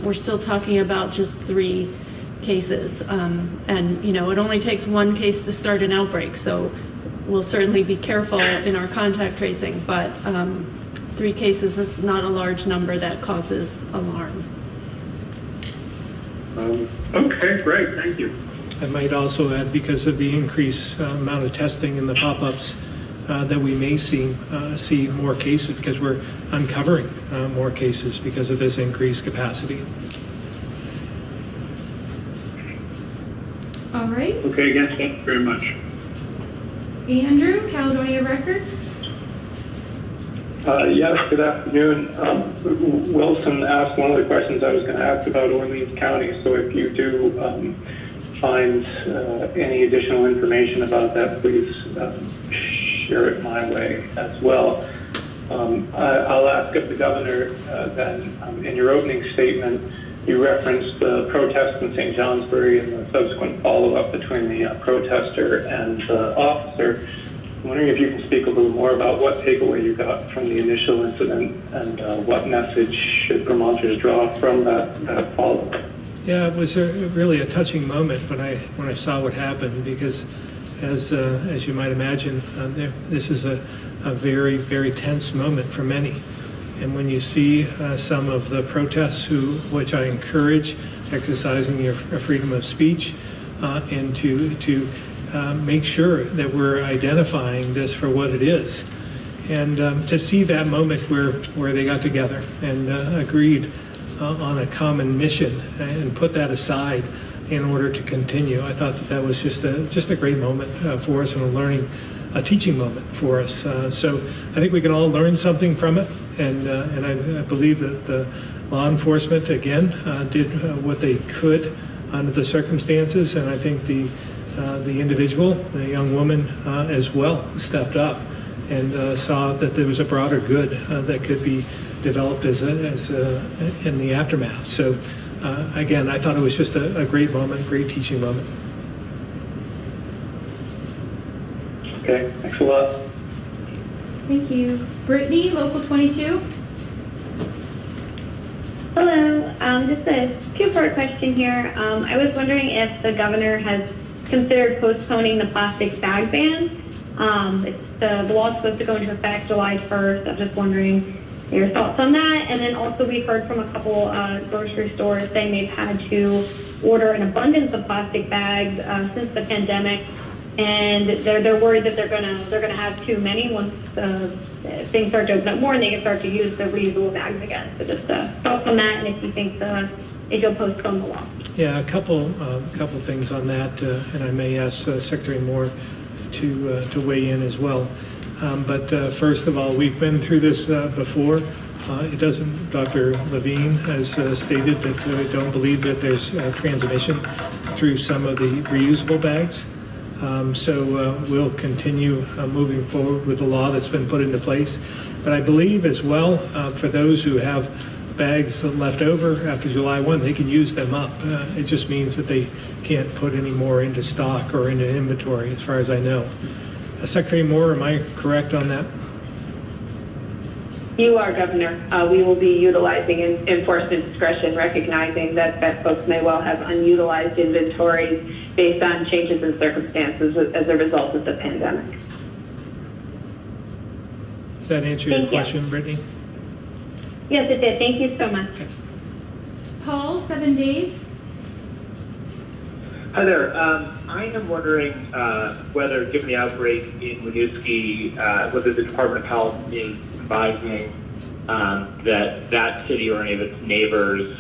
We're still talking about just 3 cases. And, it only takes 1 case to start an outbreak. So we'll certainly be careful in our contact tracing. But 3 cases is not a large number that causes alarm. Okay, great. Thank you. I might also add, because of the increased amount of testing and the pop-ups, that we may see more cases because we're uncovering more cases because of this increased capacity. All right. Okay, again, thank you very much. Andrew, Caledonia Record. Yes, good afternoon. Wilson asked one of the questions I was going to ask about Orleans County, so if you do find any additional information about that, please share it my way as well. I'll ask of the governor then, in your opening statement, you referenced the protest in St. Johnsbury and the subsequent follow-up between the protester and the officer. I'm wondering if you can speak a little more about what takeaway you got from the initial incident and what message should Vermonters draw from that follow-up. Yeah, it was really a touching moment when I saw what happened, because as you might imagine, this is a very, very tense moment for many. And when you see some of the protests, which I encourage, exercising your freedom of speech, and to make sure that we're identifying this for what it is, and to see that moment where they got together and agreed on a common mission and put that aside in order to continue. I thought that was just a great moment for us, and a teaching moment for us. So I think we can all learn something from it, and I believe that the law enforcement again did what they could under the circumstances, and I think the individual, the young woman as well, stepped up and saw that there was a broader good that could be developed as in the aftermath. So again, I thought it was just a great moment, great teaching moment. Okay, thanks a lot. Thank you. Brittany, Local 22. Hello, just a two-part question here. I was wondering if the governor has considered postponing the plastic bag ban. The law is supposed to go into effect July 1st. I'm just wondering your thoughts on that. And then also we've heard from a couple grocery stores saying they've had to order an abundance of plastic bags since the pandemic, and they're worried that they're gonna have too many once things start to open up more and they can start to use the reusable bags again. So just thoughts on that, and if you think if you'll postpone the law. Yeah, a couple things on that, and I may ask Secretary Moore to weigh in as well. But first of all, we've been through this before. It doesn't. Dr. Levine has stated that they don't believe that there's transmission through some of the reusable bags. So we'll continue moving forward with the law that's been put into place. But I believe as well, for those who have bags left over after July 1, they can use them up. It just means that they can't put any more into stock or into inventory, as far as I know. Secretary Moore, am I correct on that? You are, Governor. We will be utilizing enforcement discretion, recognizing that folks may well have unutilized inventories based on changes in circumstances as a result of the pandemic. Does that answer your question, Brittany? Yes, it did. Thank you so much. Okay. Paul, 7 days. Hi there. I am wondering whether, given the outbreak in Winooski, whether the Department of Health is advising that city or any of its neighbors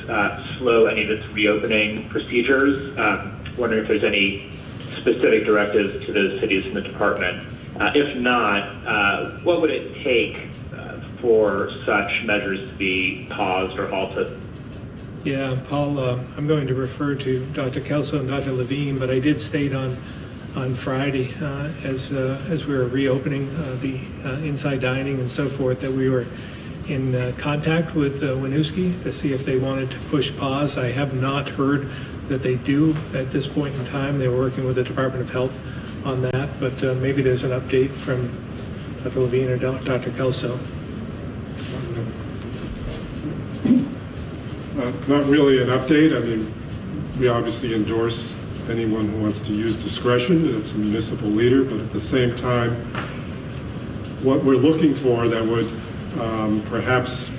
slow any of its reopening procedures. Wondering if there's any specific directives to those cities from the department. If not, what would it take for such measures to be paused or halted? Yeah, Paul, I'm going to refer to Dr. Kelso and Dr. Levine, but I did state on Friday as we were reopening the inside dining and so forth that we were in contact with Winooski to see if they wanted to push pause. I have not heard that they do at this point in time. They were working with the Department of Health on that, but maybe there's an update from Dr. Levine or Dr. Kelso. Not really an update. I mean, we obviously endorse anyone who wants to use discretion. It's a municipal leader, but at the same time, what we're looking for that would perhaps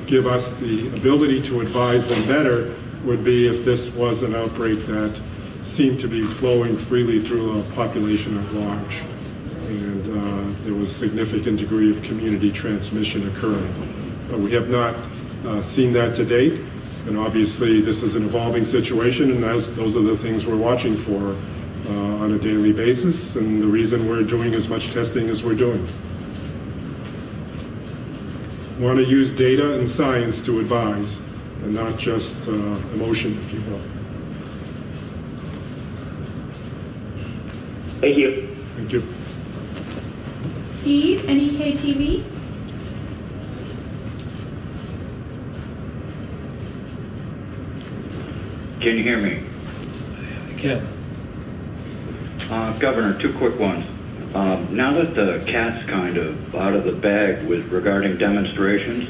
give us the ability to advise them better would be if this was an outbreak that seemed to be flowing freely through a population at large, and there was a significant degree of community transmission occurring. But we have not seen that to date. And obviously, this is an evolving situation, and those are the things we're watching for on a daily basis, and the reason we're doing as much testing as we're doing. We want to use data and science to advise, and not just emotion, if you will. Thank you. Thank you. Steve, NEKTV? Can you hear me? I can. Governor, two quick ones. Now that the cat's kind of out of the bag with regarding demonstrations,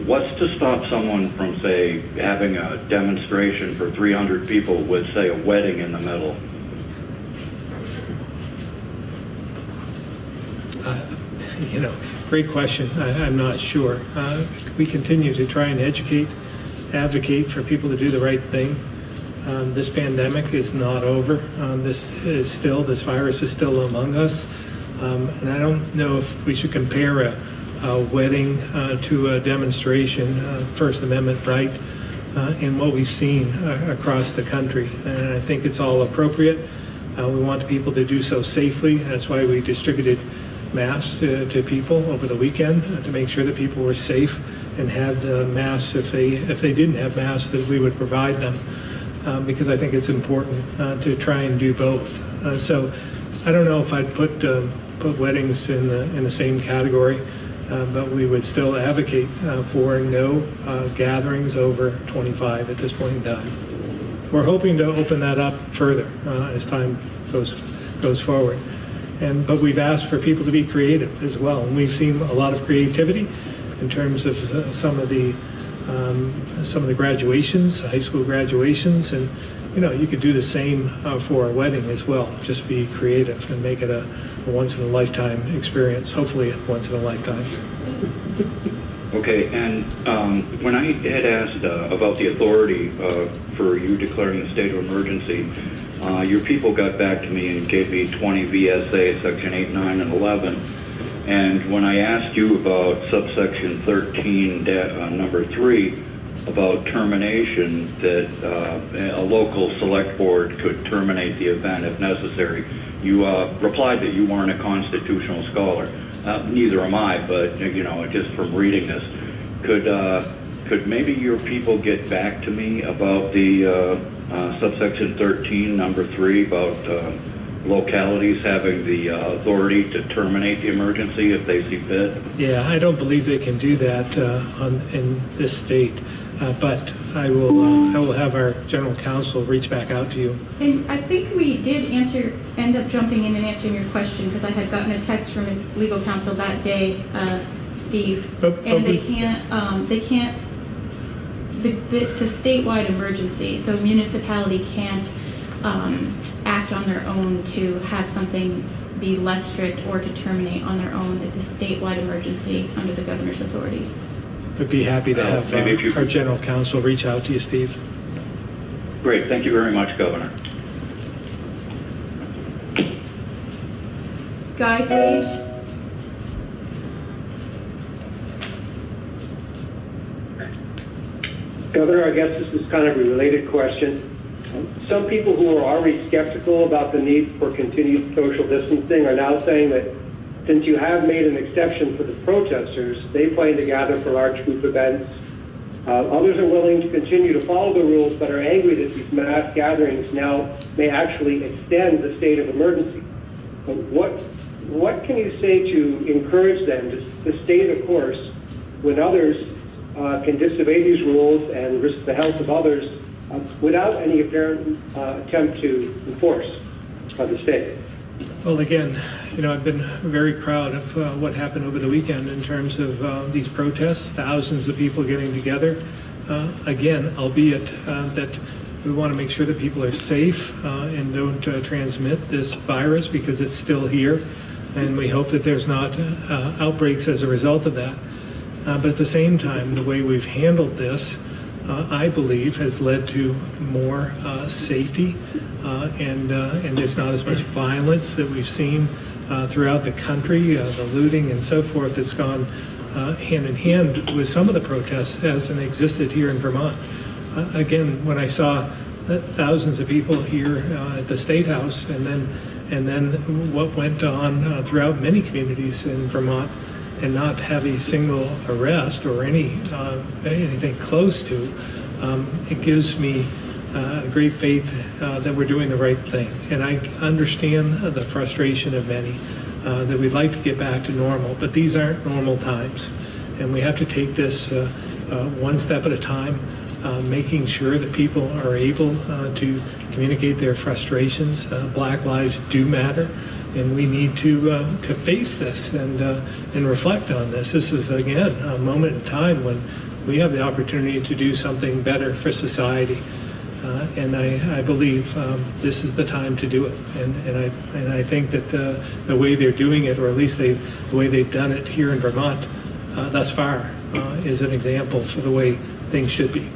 what's to stop someone from, say, having a demonstration for 300 people with, say, a wedding in the middle? Great question. I'm not sure. We continue to try and advocate for people to do the right thing. This pandemic is not over. This virus is still among us. And I don't know if we should compare a wedding to a demonstration, First Amendment right, in what we've seen across the country. And I think it's all appropriate. We want people to do so safely. That's why we distributed masks to people over the weekend to make sure that people were safe and had masks if they didn't have masks, that we would provide them, because I think it's important to try and do both. So I don't know if I'd put weddings in the same category, but we would still advocate for no gatherings over 25 at this point in time. We're hoping to open that up further as time goes forward. But we've asked for people to be creative as well, and we've seen a lot of creativity in terms of some of the graduations, high school graduations, and you could do the same for a wedding as well. Just be creative and make it a once in a lifetime experience. Hopefully, a once in a lifetime. Okay, and when I had asked about the authority for you declaring the state of emergency, your people got back to me and gave me 20 VSA, Section 8, 9, and 11. And when I asked you about subsection 13, number 3, about termination, that a local select board could terminate the event if necessary, you replied that you weren't a constitutional scholar. Neither am I, but just from reading this, could maybe your people get back to me about the subsection 13, number 3, about localities having the authority to terminate the emergency if they see fit? Yeah, I don't believe they can do that in this state, but I will have our general counsel reach back out to you. And I think we did end up jumping in and answering your question, because I had gotten a text from his legal counsel that day, Steve, and it's a statewide emergency, so municipality can't act on their own to have something be less strict or to terminate on their own. It's a statewide emergency under the governor's authority. I'd be happy to have our general counsel reach out to you, Steve. Great. Thank you very much, Governor. Guy Page? Governor, I guess this is kind of a related question. Some people who are already skeptical about the need for continued social distancing are now saying that since you have made an exception for the protesters, they plan to gather for large group events. Others are willing to continue to follow the rules, but are angry that these mass gatherings now may actually extend the state of emergency. What can you say to encourage them to stay the course when others can disobey these rules and risk the health of others without any apparent attempt to enforce by the state? Well, again, I've been very proud of what happened over the weekend in terms of these protests, thousands of people getting together. Again, albeit that we want to make sure that people are safe and don't transmit this virus, because it's still here, and we hope that there's not outbreaks as a result of that. But at the same time, the way we've handled this, I believe, has led to more safety, and there's not as much violence that we've seen throughout the country, the looting and so forth that's gone hand in hand with some of the protests as it existed here in Vermont. Again, when I saw thousands of people here at the State House, and then what went on throughout many communities in Vermont, and not have a single arrest or anything close to, it gives me great faith that we're doing the right thing. And I understand the frustration of many that we'd like to get back to normal, but these aren't normal times, and we have to take this one step at a time, making sure that people are able to communicate their frustrations. Black lives do matter, and we need to face this and reflect on this. This is, again, a moment in time when we have the opportunity to do something better for society, and I believe this is the time to do it. And I think that the way they're doing it, or at least the way they've done it here in Vermont thus far, is an example for the way things should be.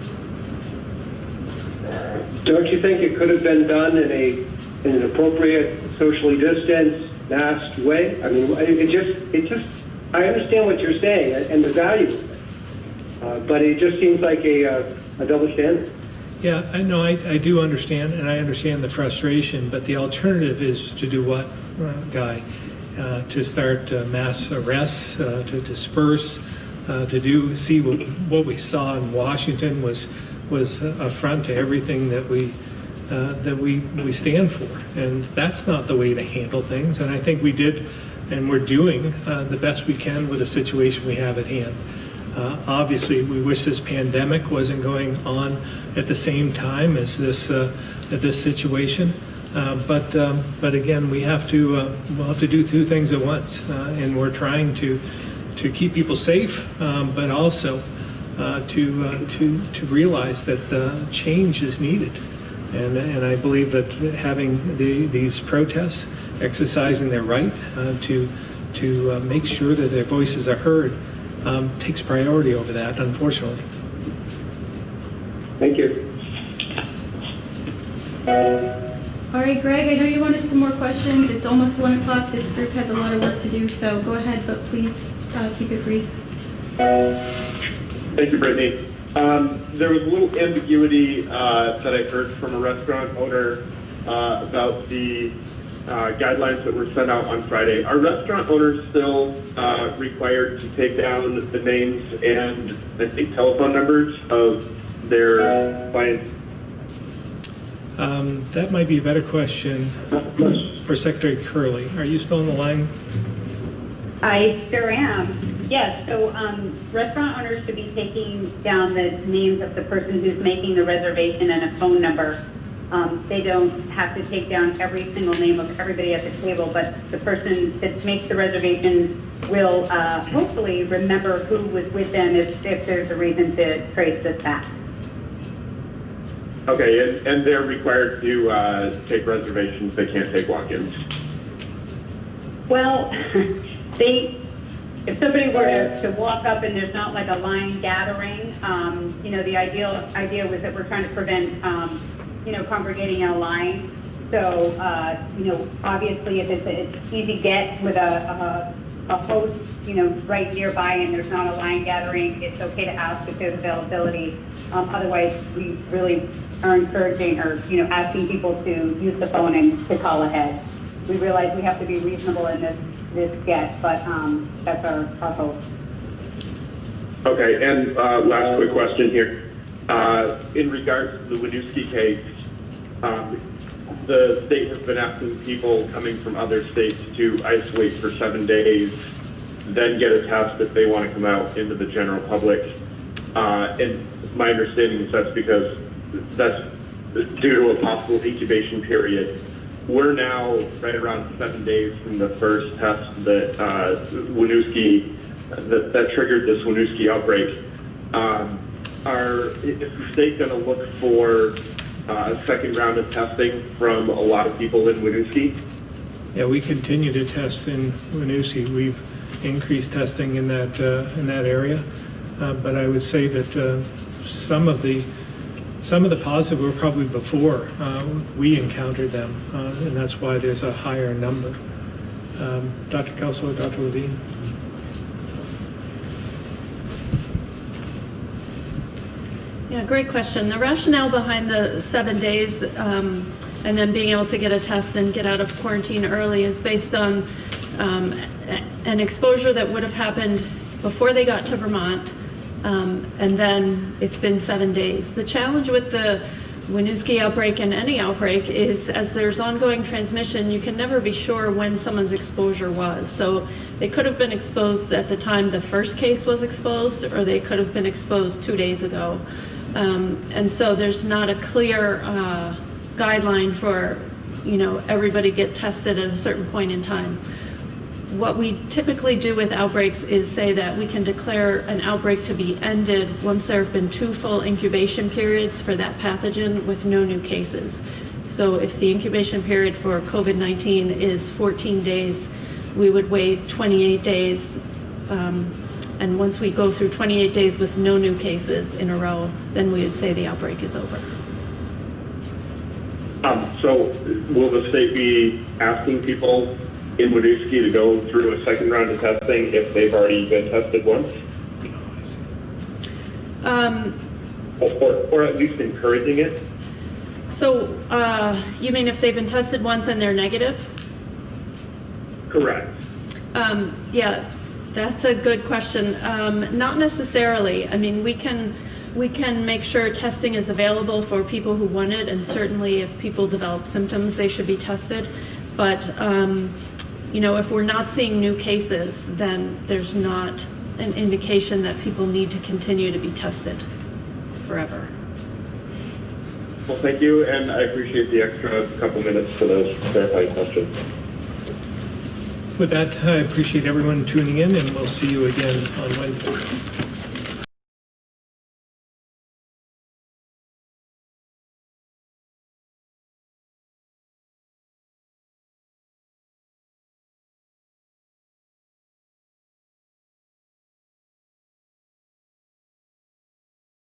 Don't you think it could have been done in an appropriate, socially distanced, masked way? I mean, it just. I understand what you're saying and the value of it, but it just seems like a double standard. Yeah, I know. I do understand, and I understand the frustration. But the alternative is to do what, Guy? To start mass arrests, to disperse, to see what we saw in Washington was a affront to everything that we stand for, and that's not the way to handle things. And I think we did, and we're doing the best we can with the situation we have at hand. Obviously, we wish this pandemic wasn't going on at the same time as this situation. But again, we'll have to do two things at once, and we're trying to keep people safe, but also to realize that change is needed. And I believe that having these protests, exercising their right to make sure that their voices are heard, takes priority over that, unfortunately. Thank you. All right, Greg, I know you wanted some more questions. It's almost 1 o'clock. This group has a lot of work to do, so go ahead, but please keep it brief. Thank you, Brittany. There was a little ambiguity that I heard from a restaurant owner about the guidelines that were sent out on Friday. Are restaurant owners still required to take down the names and, I think, telephone numbers of their clients? That might be a better question for Secretary Curley. Are you still on the line? I sure am. Yes, so restaurant owners should be taking down the names of the person who's making the reservation and a phone number. They don't have to take down every single name of everybody at the table, but the person that makes the reservation will hopefully remember who was with them if there's a reason to trace this back. Okay, and they're required to take reservations. They can't take walk-ins. Well, if somebody were to walk up and there's not like a line gathering, the idea was that we're trying to prevent, congregating in a line. So, obviously if it's easy get with a host, right nearby and there's not a line gathering, it's okay to ask if there's availability. Otherwise, we really are encouraging or, asking people to use the phone and to call ahead. We realize we have to be reasonable in this get, but that's our hope. Okay, and last quick question here. In regards to the Winooski case, the state has been asking people coming from other states to isolate for 7 days, then get a test if they want to come out into the general public. And my understanding is that's because that's due to a possible incubation period. We're now right around 7 days from the first test that Winooski, that triggered this Winooski outbreak. Is the state going to look for a second round of testing from a lot of people in Winooski? Yeah, we continue to test in Winooski. We've increased testing in that area, but I would say that some of the positive were probably before we encountered them, and that's why there's a higher number. Dr. Kelso or Dr. Levine? Yeah, great question. The rationale behind the 7 days and then being able to get a test and get out of quarantine early is based on an exposure that would have happened before they got to Vermont, and then it's been 7 days. The challenge with the Winooski outbreak and any outbreak is as there's ongoing transmission, you can never be sure when someone's exposure was. So they could have been exposed at the time the first case was exposed, or they could have been exposed 2 days ago. And so there's not a clear guideline for, everybody get tested at a certain point in time. What we typically do with outbreaks is say that we can declare an outbreak to be ended once there have been 2 full incubation periods for that pathogen with no new cases. So if the incubation period for COVID-19 is 14 days, we would wait 28 days. And once we go through 28 days with no new cases in a row, then we would say the outbreak is over. So will the state be asking people in Winooski to go through a second round of testing if they've already been tested once? Or at least encouraging it? So you mean if they've been tested once and they're negative? Correct. Yeah, that's a good question. Not necessarily. I mean, we can make sure testing is available for people who want it, and certainly if people develop symptoms, they should be tested. But if we're not seeing new cases, then there's not an indication that people need to continue to be tested forever. Well, thank you, and I appreciate the extra couple minutes for those clarifying questions. With that, I appreciate everyone tuning in, and we'll see you again on Wednesday.